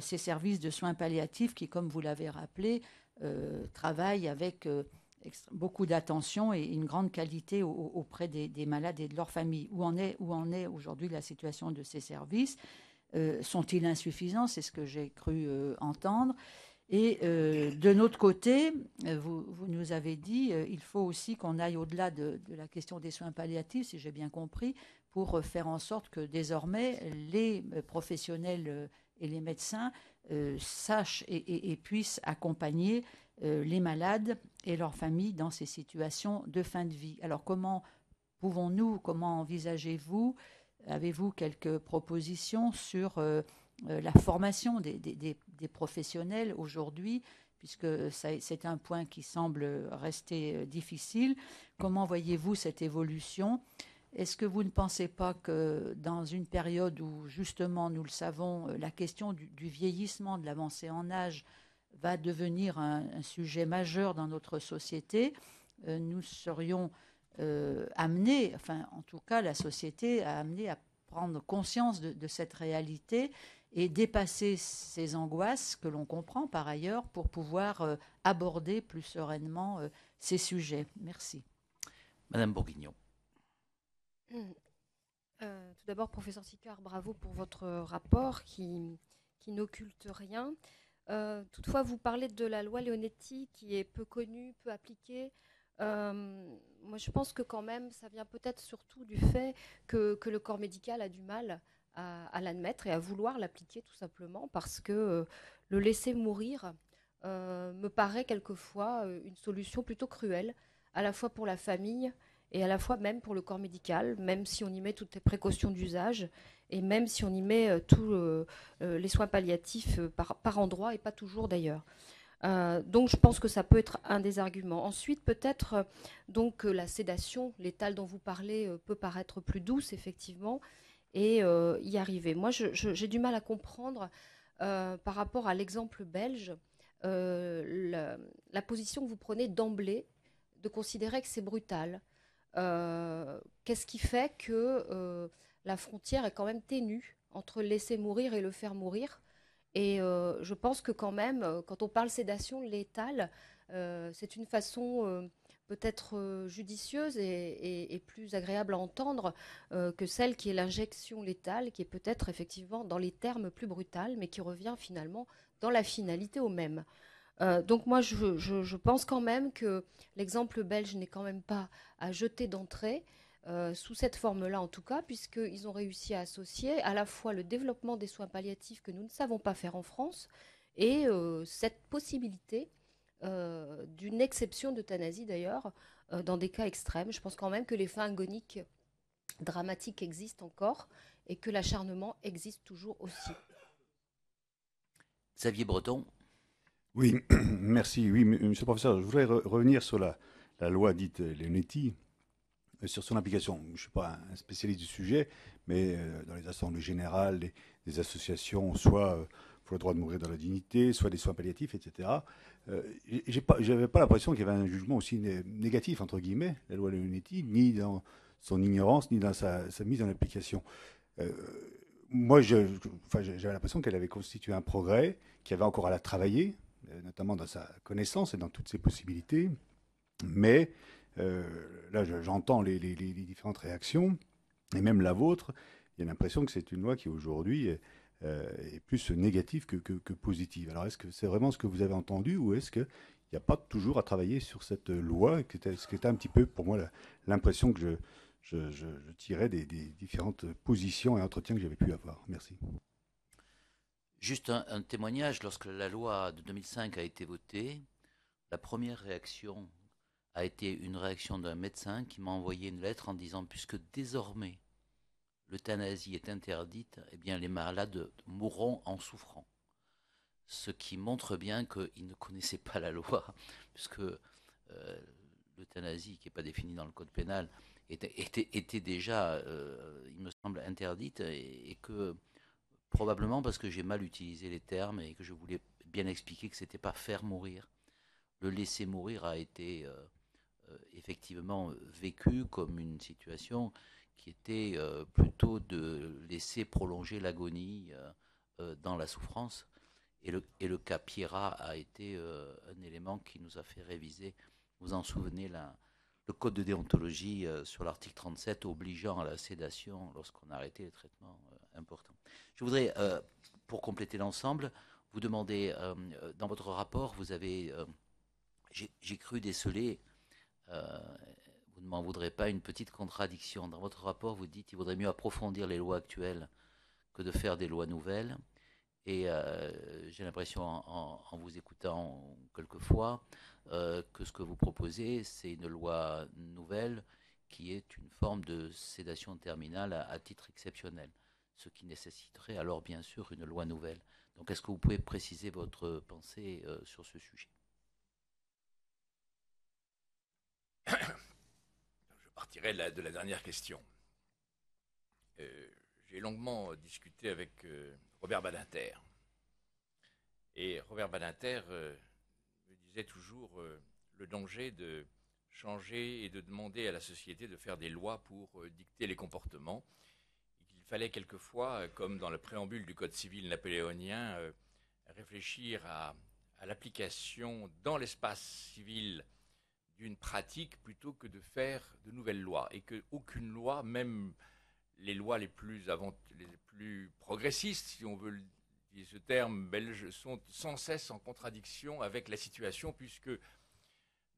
S6: ces services de soins palliatifs qui, comme vous l'avez rappelé, travaillent avec beaucoup d'attention et une grande qualité auprès des malades et de leurs familles. Où en est aujourd'hui la situation de ces services? Sont-ils insuffisants? C'est ce que j'ai cru entendre. Et de notre côté, vous nous avez dit il faut aussi qu'on aille au-delà de la question des soins palliatifs, si j'ai bien compris, pour faire en sorte que désormais les professionnels et les médecins sachent et puissent accompagner les malades et leurs familles dans ces situations de fin de vie. Alors comment envisagez-vous, avez-vous quelques propositions sur la formation des professionnels aujourd'hui, puisque c'est un point qui semble rester difficile? Comment voyez-vous cette évolution? Est-ce que vous ne pensez pas que dans une période où, justement, nous le savons, la question du vieillissement, de l'avancée en âge va devenir un sujet majeur dans notre société, nous serions amenés, enfin en tout cas la société a amené à prendre conscience de cette réalité et dépasser ces angoisses que l'on comprend par ailleurs pour pouvoir aborder plus sereinement ces sujets. Merci.
S1: Madame Bourguignon.
S7: Tout d'abord, professeur Sicard, bravo pour votre rapport qui n'occulte rien. Toutefois, vous parlez de la loi Leonetti qui est peu connue, peu appliquée. Moi, je pense que quand même, ça vient peut-être surtout du fait que le corps médical a du mal à l'admettre et à vouloir l'appliquer tout simplement parce que le laisser mourir me paraît quelquefois une solution plutôt cruelle, à la fois pour la famille et à la fois même pour le corps médical, même si on y met toutes les précautions d'usage et même si on y met tous les soins palliatifs par endroit et pas toujours d'ailleurs. Donc je pense que ça peut être un des arguments. Ensuite, peut-être donc la sédation létale dont vous parlez peut paraître plus douce, effectivement, et y arriver. Moi, j'ai du mal à comprendre par rapport à l'exemple belge la position que vous prenez d'emblée de considérer que c'est brutal. Qu'est-ce qui fait que la frontière est quand même ténue entre le laisser mourir et le faire mourir? Et je pense que quand même, quand on parle sédation létale, C'est une façon peut-être judicieuse et plus agréable à entendre que celle qui est l'injection létale, qui est peut-être effectivement dans les termes plus brutales, mais qui revient finalement dans la finalité au même. Donc moi, je pense quand même que l'exemple belge n'est quand même pas à jeter d'entrée, sous cette forme-là en tout cas, puisqu'ils ont réussi à associer à la fois le développement des soins palliatifs que nous ne savons pas faire en France et cette possibilité d'une exception d'euthanasie d'ailleurs, dans des cas extrêmes. Je pense quand même que les fins agoniques dramatiques existent encore et que l'acharnement existe toujours aussi.
S1: Xavier Breton.
S8: Oui, merci. Oui, monsieur le professeur, je voudrais revenir sur la loi dite Leonetti, sur son application. Je ne suis pas un spécialiste du sujet, mais dans les assemblées générales, des associations, soit pour le droit de mourir dans la dignité, soit des soins palliatifs, etc., j'avais pas l'impression qu'il y avait un jugement aussi négatif, entre guillemets, la loi Leonetti, ni dans son ignorance, ni dans sa mise en application. Moi, j'avais l'impression qu'elle avait constitué un progrès, qu'il y avait encore à la travailler, notamment dans sa connaissance et dans toutes ses possibilités. Mais là, j'entends les différentes réactions, et même la vôtre. Il y a l'impression que c'est une loi qui, aujourd'hui, est plus négative que positive. Alors, est-ce que c'est vraiment ce que vous avez entendu, ou est-ce qu'il n'y a pas toujours à travailler sur cette loi, ce qui était un petit peu, pour moi, l'impression que je tirais des différentes positions et entretiens que j'avais pu avoir. Merci.
S1: Juste un témoignage, lorsque la loi de 2005 a été votée, la première réaction a été une réaction d'un médecin qui m'a envoyé une lettre en disant, puisque désormais l'euthanasie est interdite, eh bien les malades mourront en souffrant. Ce qui montre bien qu'il ne connaissait pas la loi, puisque l'euthanasie, qui n'est pas définie dans le code pénal, était déjà, il me semble, interdite, et que probablement parce que j'ai mal utilisé les termes et que je voulais bien expliquer que ce n'était pas faire mourir. Le laisser mourir a été effectivement vécu comme une situation qui était plutôt de laisser prolonger l'agonie dans la souffrance. Et le cas Pierrat a été un élément qui nous a fait réviser. Vous en souvenez, le code de déontologie sur l'article 37 obligeant à la sédation lorsqu'on a arrêté les traitements importants. Je voudrais, pour compléter l'ensemble, vous demander, dans votre rapport, vous avez, j'ai cru déceler, vous ne m'en voudrez pas, une petite contradiction. Dans votre rapport, vous dites qu'il vaudrait mieux approfondir les lois actuelles que de faire des lois nouvelles. Et j'ai l'impression, en vous écoutant quelquefois, que ce que vous proposez, c'est une loi nouvelle qui est une forme de sédation terminale à titre exceptionnel, ce qui nécessiterait alors bien sûr une loi nouvelle. Donc est-ce que vous pouvez préciser votre pensée sur ce sujet ?
S2: Je partirai de la dernière question. J'ai longuement discuté avec Robert Badinter. Et Robert Badinter me disait toujours le danger de changer et de demander à la société de faire des lois pour dicter les comportements. Il fallait quelquefois, comme dans le préambule du Code civil napoléonien, réfléchir à l'application dans l'espace civil d'une pratique plutôt que de faire de nouvelles lois. Et qu'aucune loi, même les lois les plus progressistes, si on veut dire ce terme belge, sont sans cesse en contradiction avec la situation, puisque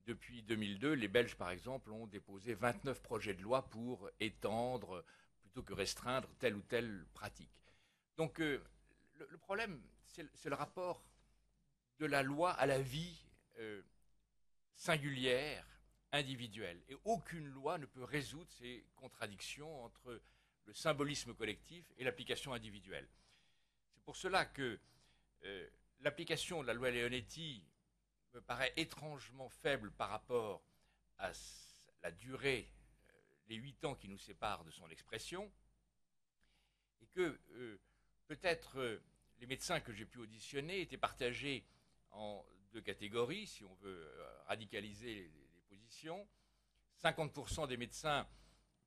S2: depuis 2002, les Belges, par exemple, ont déposé 29 projets de loi pour étendre, plutôt que restreindre, telle ou telle pratique. Donc le problème, c'est le rapport de la loi à la vie singulière, individuelle. Et aucune loi ne peut résoudre ces contradictions entre le symbolisme collectif et l'application individuelle. C'est pour cela que l'application de la loi Leonetti me paraît étrangement faible par rapport à la durée, les 8 ans qui nous séparent de son expression, et que peut-être les médecins que j'ai pu auditionner étaient partagés en 2 catégories, si on veut radicaliser les positions. 50% des médecins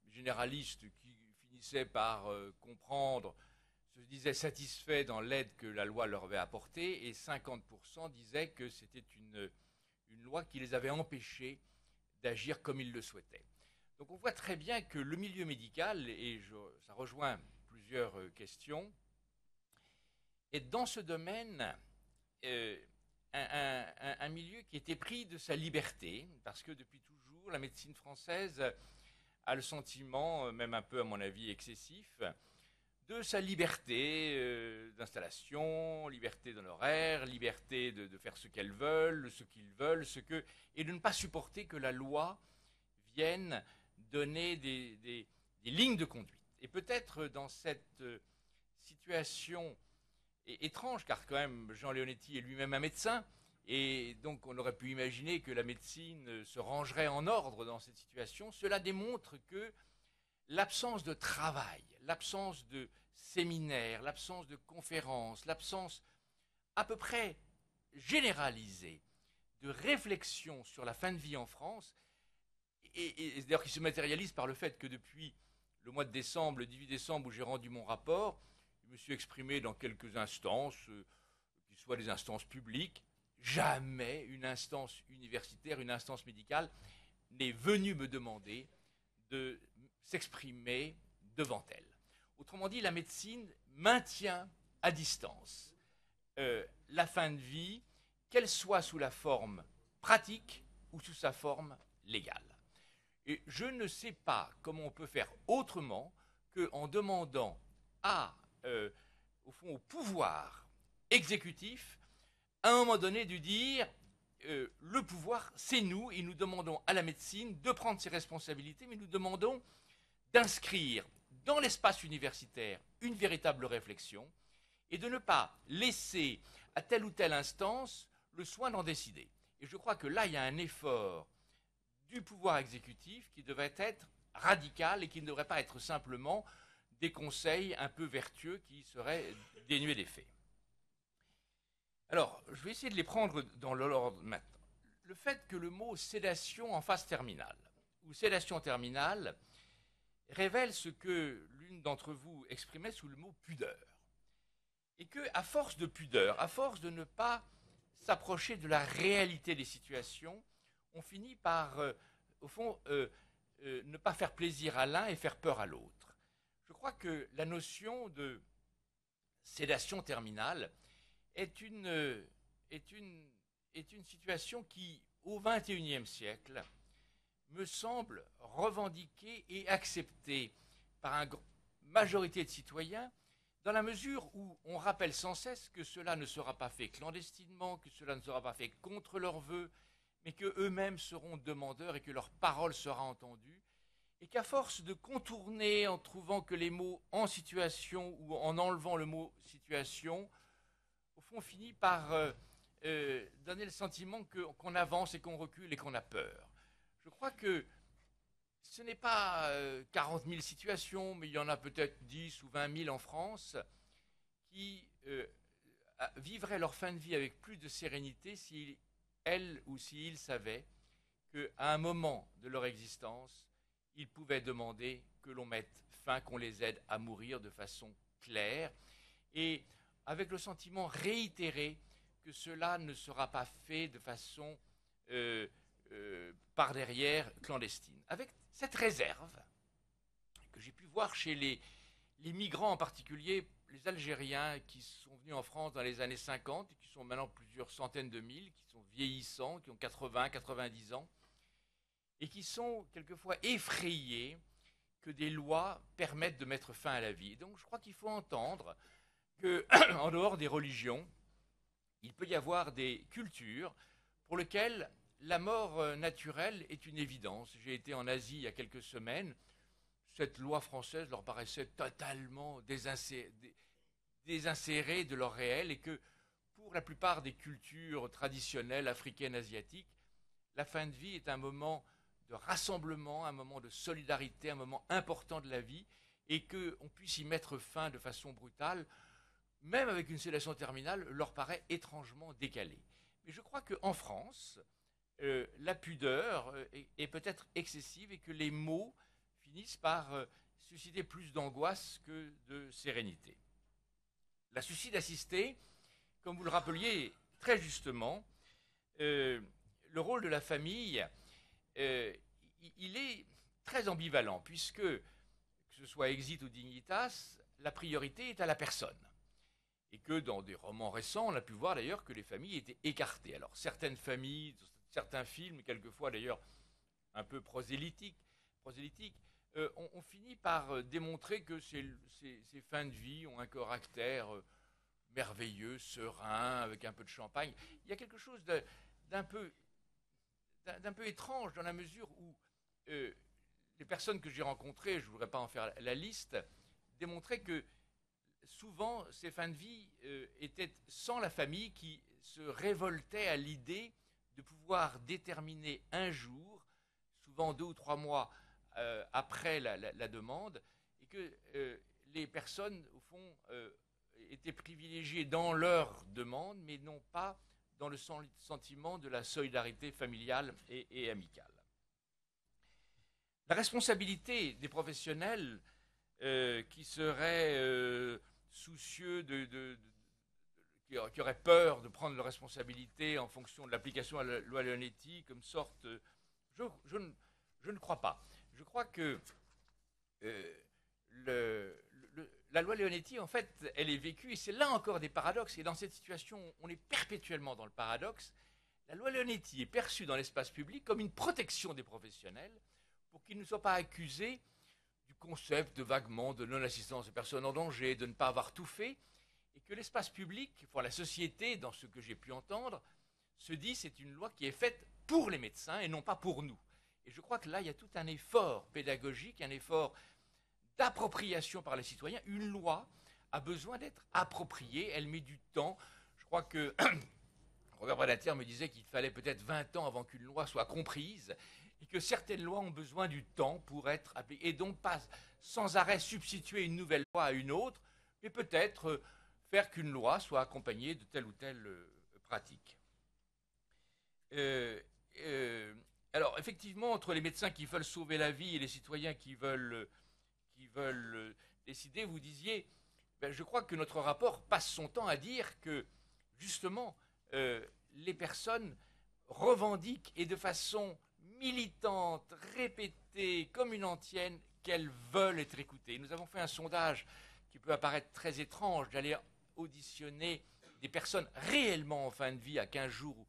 S2: généralistes qui finissaient par comprendre se disaient satisfaits dans l'aide que la loi leur avait apportée, et 50% disaient que c'était une une loi qui les avait empêchés d'agir comme ils le souhaitaient. Donc on voit très bien que le milieu médical, et ça rejoint plusieurs questions, est dans ce domaine un milieu qui était pris de sa liberté, parce que depuis toujours, la médecine française a le sentiment, même un peu à mon avis excessif, de sa liberté d'installation, liberté d'honoraires, liberté de faire ce qu'elles veulent, ce qu'ils veulent, et de ne pas supporter que la loi vienne donner des lignes de conduite. Et peut-être dans cette situation étrange, car quand même Jean Leonetti est lui-même un médecin, et donc on aurait pu imaginer que la médecine se rangerait en ordre dans cette situation. Cela démontre que l'absence de travail, l'absence de séminaires, l'absence de conférences, l'absence à peu près généralisée de réflexion sur la fin de vie en France, et d'ailleurs qui se matérialise par le fait que depuis le mois de décembre, le 18 décembre, où j'ai rendu mon rapport, je me suis exprimé dans quelques instances, qui soient des instances publiques. Jamais une instance universitaire, une instance médicale n'est venue me demander de s'exprimer devant elle. Autrement dit, la médecine maintient à distance la fin de vie, qu'elle soit sous la forme pratique ou sous sa forme légale. Et je ne sais pas comment on peut faire autrement qu'en demandant au fond, au pouvoir exécutif, à un moment donné, de dire le pouvoir, c'est nous, et nous demandons à la médecine de prendre ses responsabilités, mais nous demandons d'inscrire dans l'espace universitaire une véritable réflexion et de ne pas laisser à telle ou telle instance le soin d'en décider. Et je crois que là, il y a un effort du pouvoir exécutif qui devrait être radical et qui ne devrait pas être simplement des conseils un peu vertueux qui seraient dénués d'effet. Alors, je vais essayer de les prendre dans l'ordre maintenant. Le fait que le mot sédation en phase terminale ou sédation terminale révèle ce que l'une d'entre vous exprimait sous le mot pudeur. Et que, à force de pudeur, à force de ne pas s'approcher de la réalité des situations, on finit par, au fond, ne pas faire plaisir à l'un et faire peur à l'autre. Je crois que la notion de sédation terminale est une situation qui, au XXIe siècle, me semble revendiquée et acceptée par une majorité de citoyens, dans la mesure où on rappelle sans cesse que cela ne sera pas fait clandestinement, que cela ne sera pas fait contre leurs vœux, mais qu'eux-mêmes seront demandeurs et que leur parole sera entendue, et qu'à force de contourner en trouvant que les mots en situation ou en enlevant le mot situation, au fond, on finit par donner le sentiment qu'on avance et qu'on recule et qu'on a peur. Je crois que ce n'est pas 40 000 situations, mais il y en a peut-être 10 ou 20 000 en France qui vivraient leur fin de vie avec plus de sérénité si elles ou s'ils savaient qu'à un moment de leur existence, ils pouvaient demander que l'on mette fin, qu'on les aide à mourir de façon claire et avec le sentiment réitéré que cela ne sera pas fait de façon par derrière clandestine. Avec cette réserve que j'ai pu voir chez les migrants en particulier, les Algériens qui sont venus en France dans les années 50 et qui sont maintenant plusieurs centaines de mille, qui sont vieillissants, qui ont 80, 90 ans, et qui sont quelquefois effrayés que des lois permettent de mettre fin à la vie. Donc je crois qu'il faut entendre qu'en dehors des religions, il peut y avoir des cultures pour lesquelles la mort naturelle est une évidence. J'ai été en Asie il y a quelques semaines. Cette loi française leur paraissait totalement désinsérée de leur réel et que pour la plupart des cultures traditionnelles africaines, asiatiques, la fin de vie est un moment de rassemblement, un moment de solidarité, un moment important de la vie et qu'on puisse y mettre fin de façon brutale, même avec une sédation terminale, leur paraît étrangement décalée. Mais je crois qu'en France, la pudeur est peut-être excessive et que les mots finissent par susciter plus d'angoisse que de sérénité. La suicide assistée, comme vous le rappeliez très justement, le le rôle de la famille, il est très ambivalent, puisque, que ce soit Exit ou Dignitas, la priorité est à la personne. Et que dans des romans récents, on a pu voir d'ailleurs que les familles étaient écartées. Alors certaines familles, certains films, quelquefois d'ailleurs un peu prosélytiques, on finit par démontrer que ces fins de vie ont un caractère merveilleux, serein, avec un peu de champagne. Il y a quelque chose d'un peu étrange dans la mesure où les personnes que j'ai rencontrées, je ne voudrais pas en faire la liste, démontraient que souvent ces fins de vie étaient sans la famille, qui se révoltait à l'idée de pouvoir déterminer un jour, souvent 2 ou 3 mois après la demande, et que les personnes, au fond, étaient privilégiées dans leur demande, mais non pas dans le sentiment de la solidarité familiale et amicale. La responsabilité des professionnels qui seraient soucieux qui auraient peur de prendre leurs responsabilités en fonction de l'application à la loi Leonetti, comme sorte, je ne crois pas. Je crois que la loi Leonetti, en fait, elle est vécue, et c'est là encore des paradoxes, et dans cette situation, on est perpétuellement dans le paradoxe. La loi Leonetti est perçue dans l'espace public comme une protection des professionnels pour qu'ils ne soient pas accusés du concept de vaguement de non-assistance de personnes en danger, de ne pas avoir tout fait, et que l'espace public, enfin la société, dans ce que j'ai pu entendre, se dit c'est une loi qui est faite pour les médecins et non pas pour nous. Et je crois que là, il y a tout un effort pédagogique, un effort d'appropriation par les citoyens. Une loi a besoin d'être appropriée, elle met du temps. Je crois que Robert Badinter me disait qu'il fallait peut-être 20 ans avant qu'une loi soit comprise, et que certaines lois ont besoin du temps pour être appliquées, et donc pas sans arrêt substituer une nouvelle loi à une autre, mais peut-être faire qu'une loi soit accompagnée de telle ou telle pratique. Alors, effectivement, entre les médecins qui veulent sauver la vie et les citoyens qui veulent décider, vous disiez, je crois que notre rapport passe son temps à dire que, justement, les personnes revendiquent, et de façon militante, répétée, comme une antienne, qu'elles veulent être écoutées. Nous avons fait un sondage qui peut apparaître très étrange, d'aller auditionner des personnes réellement en fin de vie, à 15 jours ou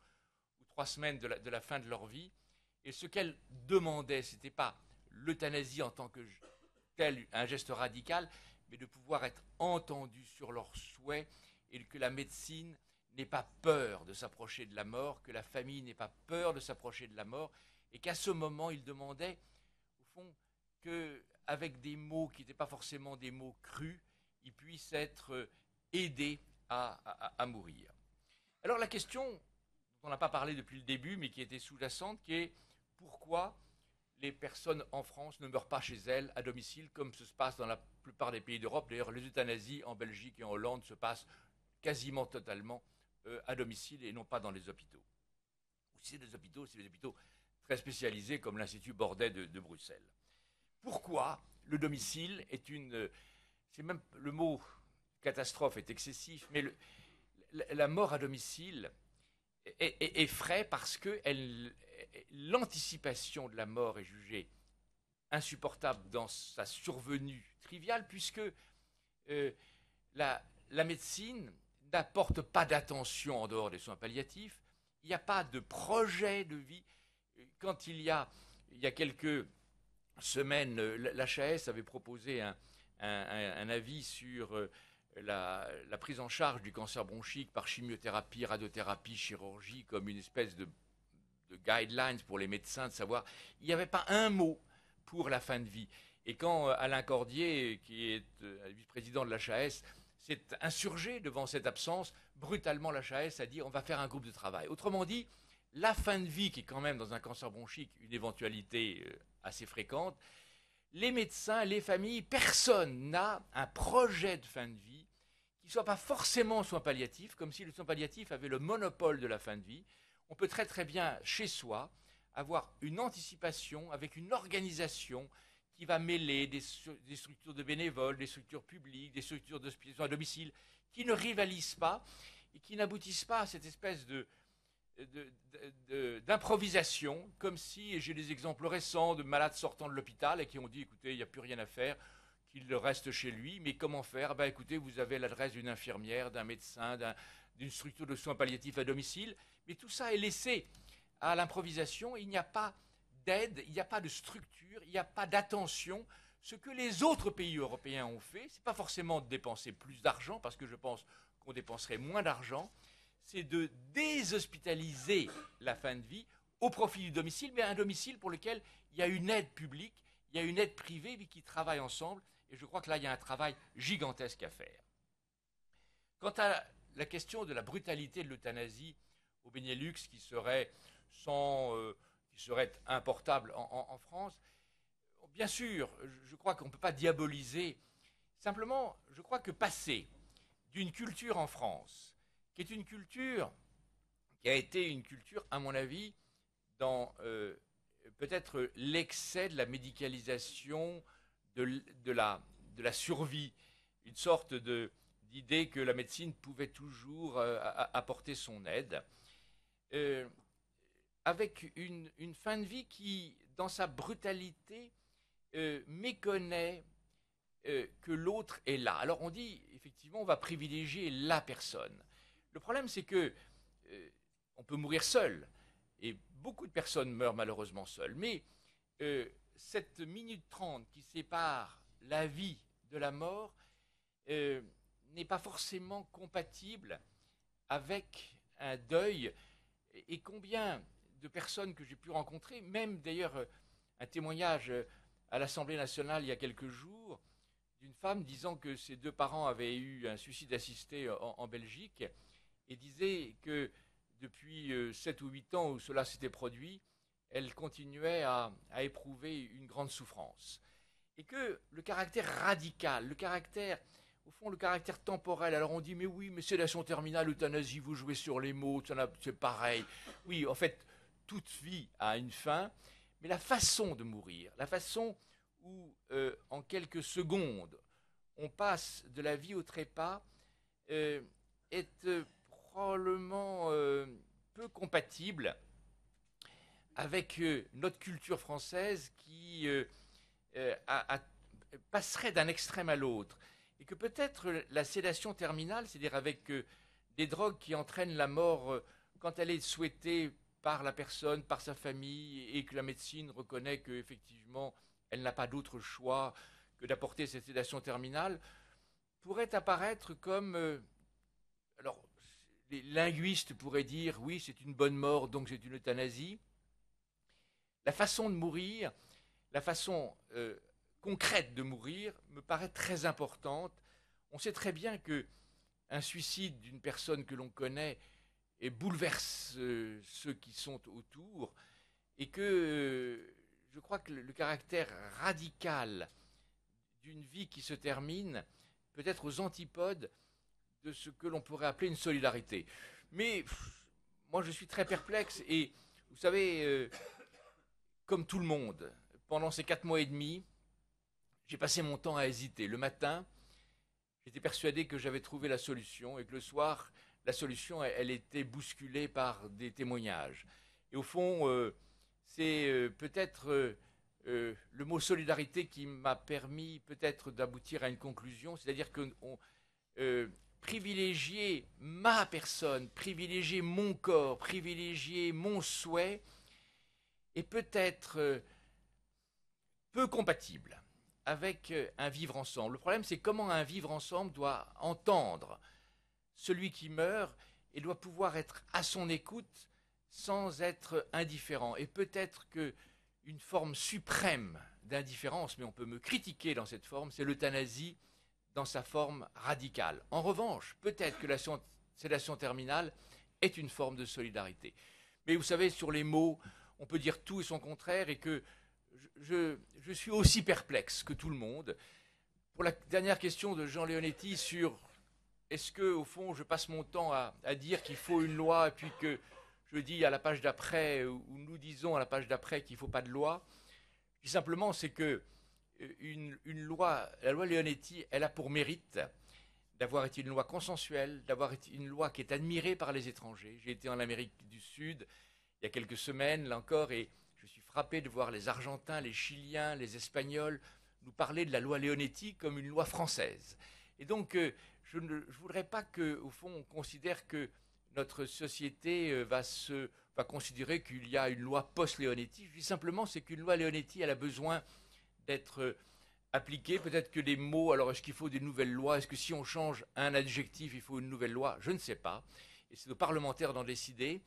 S2: 3 semaines de la fin de leur vie. Et ce qu'elles demandaient, ce n'était pas l'euthanasie en tant que tel un geste radical, mais de pouvoir être entendues sur leurs souhaits, et que la médecine n'ait pas peur de s'approcher de la mort, que la famille n'ait pas peur de s'approcher de la mort, et qu'à ce moment, ils demandaient, au fond, qu'avec des mots qui n'étaient pas forcément des mots crus, ils puissent être aidés à mourir. Alors la question, dont on n'a pas parlé depuis le début, mais qui était sous-jacente, qui est pourquoi les personnes en France ne meurent pas chez elles, à domicile, comme ce se passe dans la plupart des pays d'Europe. D'ailleurs, les euthanasies en Belgique et en Hollande se passent quasiment totalement à domicile et non pas dans les hôpitaux. Ou si c'est des hôpitaux, c'est des hôpitaux très spécialisés comme l'Institut Bordet de Bruxelles. Pourquoi le domicile est une... c'est même le mot catastrophe est excessif, mais la mort à domicile effraie parce que l'anticipation de la mort est jugée insupportable dans sa survenue triviale, puisque la médecine n'apporte pas d'attention en dehors des soins palliatifs. Il n'y a pas de projet de vie. Quand il y a quelques semaines, l'HAS avait proposé un avis sur la prise en charge du cancer bronchique par chimiothérapie, radiothérapie, chirurgie, comme une espèce de guidelines pour les médecins, de savoir, il n'y avait pas un mot pour la fin de vie. Et quand Alain Cordier, qui est vice-président de l'HAS, s'est insurgé devant cette absence, brutalement l'HAS a dit on va faire un groupe de travail. Autrement dit, la fin de vie, qui est quand même dans un cancer bronchique une éventualité assez fréquente, les médecins, les familles, personne n'a un projet de fin de vie qui ne soit pas forcément soins palliatifs, comme si le soin palliatif avait le monopole de la fin de vie. On peut très très bien, chez soi, avoir une anticipation avec une organisation qui va mêler des structures de bénévoles, des structures publiques, des structures d'hospitalisation à domicile, qui ne rivalisent pas et qui n'aboutissent pas à cette espèce de d'improvisation, comme si, et j'ai des exemples récents de malades sortant de l'hôpital et qui ont dit, écoutez, il n'y a plus rien à faire, qu'il reste chez lui, mais comment faire? Ben, écoutez, vous avez l'adresse d'une infirmière, d'un médecin, d'une structure de soins palliatifs à domicile, mais tout ça est laissé à l'improvisation, il n'y a pas d'aide, il n'y a pas de structure, il n'y a pas d'attention. Ce que les autres pays européens ont fait, ce n'est pas forcément de dépenser plus d'argent, parce que je pense qu'on dépenserait moins d'argent, c'est de déshospitaliser la fin de vie au profit du domicile, mais un domicile pour lequel il y a une aide publique, il y a une aide privée, mais qui travaillent ensemble, et je crois que là, il y a un travail gigantesque à faire. Quant à la question de la brutalité de l'euthanasie au Benelux, qui serait importable en France, bien sûr, je crois qu'on ne peut pas diaboliser. Simplement, je crois que passer d'une culture en France, qui est une culture qui a été une culture, à mon avis, dans peut-être l'excès de la médicalisation, de la survie, une sorte d'idée que la médecine pouvait toujours apporter son aide, avec une fin de vie qui, dans sa brutalité, méconnaît que l'autre est là. Alors on dit, effectivement, on va privilégier la personne. Le problème, c'est que on peut mourir seul, et beaucoup de personnes meurent malheureusement seules, mais cette minute 30 qui sépare la vie de la mort n'est pas forcément compatible avec un deuil. Et combien de personnes que j'ai pu rencontrer, même d'ailleurs un témoignage à l'Assemblée nationale il y a quelques jours, d'une femme disant que ses 2 parents avaient eu un suicide assisté en Belgique, et disait que depuis 7 ou 8 ans où cela s'était produit, elle continuait à éprouver une grande souffrance. Et que le caractère radical, au fond, le caractère temporel, alors on dit, mais oui, mais sédation terminale, euthanasie, vous jouez sur les mots, c'est pareil. Oui, en fait, toute vie a une fin, mais la façon de mourir, la façon où, en quelques secondes, on passe de la vie au trépas, est probablement peu compatible avec notre culture française qui passerait d'un extrême à l'autre. Et que peut-être la sédation terminale, c'est-à-dire avec des drogues qui entraînent la mort quand elle est souhaitée par la personne, par sa famille, et que la médecine reconnaît qu'effectivement, elle n'a pas d'autre choix que d'apporter cette sédation terminale, pourrait apparaître comme... alors, les linguistes pourraient dire, oui, c'est une bonne mort, donc c'est une euthanasie. La façon de mourir, la façon concrète de mourir, me paraît très importante. On sait très bien qu'un suicide d'une personne que l'on connaît bouleverse ceux qui sont autour, et que je crois que le caractère radical d'une vie qui se termine peut être aux antipodes de ce que l'on pourrait appeler une solidarité. Mais moi je suis très perplexe, et vous savez, comme tout le monde, pendant ces 4 mois et demi, j'ai passé mon temps à hésiter. Le matin, j'étais persuadé que j'avais trouvé la solution, et que le soir, la solution, elle était bousculée par des témoignages. Et au fond, c'est peut-être le mot solidarité qui m'a permis peut-être d'aboutir à une conclusion, c'est-à-dire que privilégier ma personne, privilégier mon corps, privilégier mon souhait, est peut-être peu compatible avec un vivre ensemble. Le problème, c'est comment un vivre ensemble doit entendre celui qui meurt et doit pouvoir être à son écoute sans être indifférent. Et peut-être qu'une forme suprême d'indifférence, mais on peut me critiquer dans cette forme, c'est l'euthanasie dans sa forme radicale. En revanche, peut-être que la sédation terminale est une forme de solidarité. Mais vous savez, sur les mots, on peut dire tout et son contraire, et que je suis aussi perplexe que tout le monde. Pour la dernière question de Jean Leonetti sur est-ce que, au fond, je passe mon temps à dire qu'il faut une loi, et puis que je dis à la page d'après, ou nous disons à la page d'après qu'il ne faut pas de loi. Je dis simplement, c'est que une loi, la loi Leonetti, elle a pour mérite d'avoir été une loi consensuelle, d'avoir été une loi qui est admirée par les étrangers. J'ai été en Amérique du Sud il y a quelques semaines, là encore, et je suis frappé de voir les Argentins, les Chiliens, les Espagnols nous parler de la loi Leonetti comme une loi française. Et donc, je ne voudrais pas qu'au fond, on considère que notre société va considérer qu'il y a une loi post-Leonetti. Je dis simplement, c'est qu'une loi Leonetti, elle a besoin d'être appliquée. Peut-être que les mots, alors est-ce qu'il faut des nouvelles lois? Est-ce que si on change un adjectif, il faut une nouvelle loi? Je ne sais pas. Et c'est aux parlementaires d'en décider.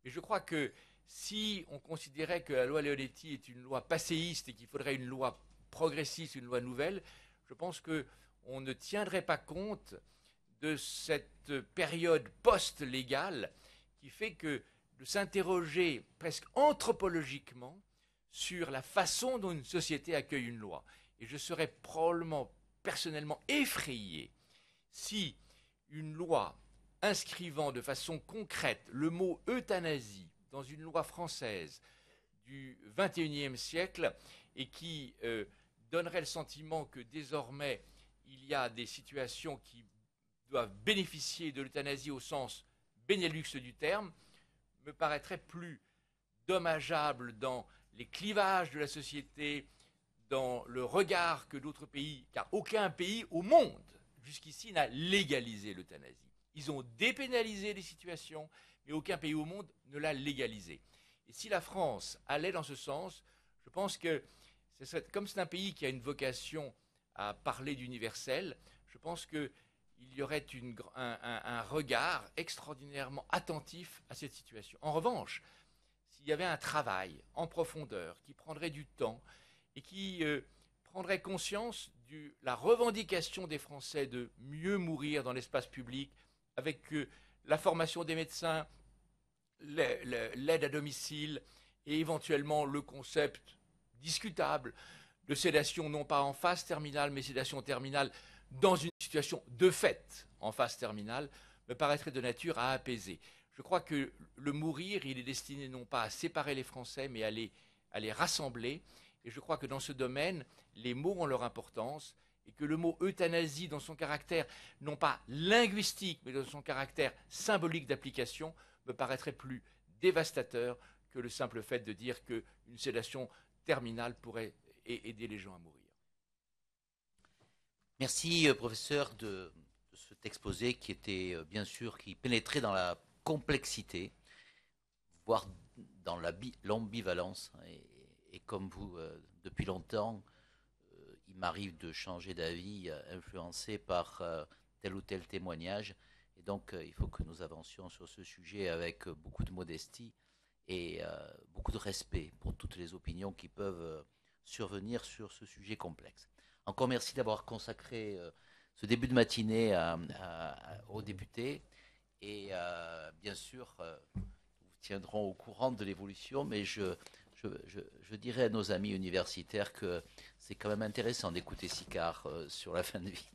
S2: Mais je crois que si on considérait que la loi Leonetti est une loi passéiste et qu'il faudrait une loi progressiste, une loi nouvelle, je pense qu'on ne tiendrait pas compte de cette période post-légale qui fait que de s'interroger presque anthropologiquement sur la façon dont une société accueille une loi. Et je serais probablement personnellement effrayé si une loi inscrivant de façon concrète le mot euthanasie dans une loi française du XXIe siècle et qui donnerait le sentiment que désormais il y a des situations qui doivent bénéficier de l'euthanasie au sens Benelux du terme, me paraîtrait plus dommageable dans les clivages de la société, dans le regard que d'autres pays, car aucun pays au monde jusqu'ici n'a légalisé l'euthanasie. Ils ont dépénalisé les situations, mais aucun pays au monde ne l'a légalisé. Et si la France allait dans ce sens, je pense que, comme c'est un pays qui a une vocation à parler d'universel, je pense qu'il y aurait un regard extraordinairement attentif à cette situation. En revanche, s'il y avait un travail en profondeur qui prendrait du temps et qui prendrait conscience de la revendication des Français de mieux mourir dans l'espace public, avec la formation des médecins, l'aide à domicile et éventuellement le concept discutable de sédation non pas en phase terminale, mais sédation terminale dans une situation de fait en phase terminale, me paraîtrait de nature à apaiser. Je crois que le mourir, il est destiné non pas à séparer les Français, mais à les rassembler. Et je crois que dans ce domaine, les mots ont leur importance et que le mot euthanasie, dans son caractère non pas linguistique, mais dans son caractère symbolique d'application, me paraîtrait plus dévastateur que le simple fait de dire qu'une sédation terminale pourrait aider les gens à mourir.
S1: Merci, professeur, de cet exposé qui était, bien sûr, qui pénétrait dans la complexité, voire dans l'ambivalence. Et comme vous, depuis longtemps, il m'arrive de changer d'avis, influencé par tel ou tel témoignage. Et donc, il faut que nous avancions sur ce sujet avec beaucoup de modestie et beaucoup de respect pour toutes les opinions qui peuvent survenir sur ce sujet complexe. Encore merci d'avoir consacré ce début de matinée aux députés. Et bien sûr, nous vous tiendrons au courant de l'évolution, mais je dirais à nos amis universitaires que c'est quand même intéressant d'écouter Sicard sur la fin de vie.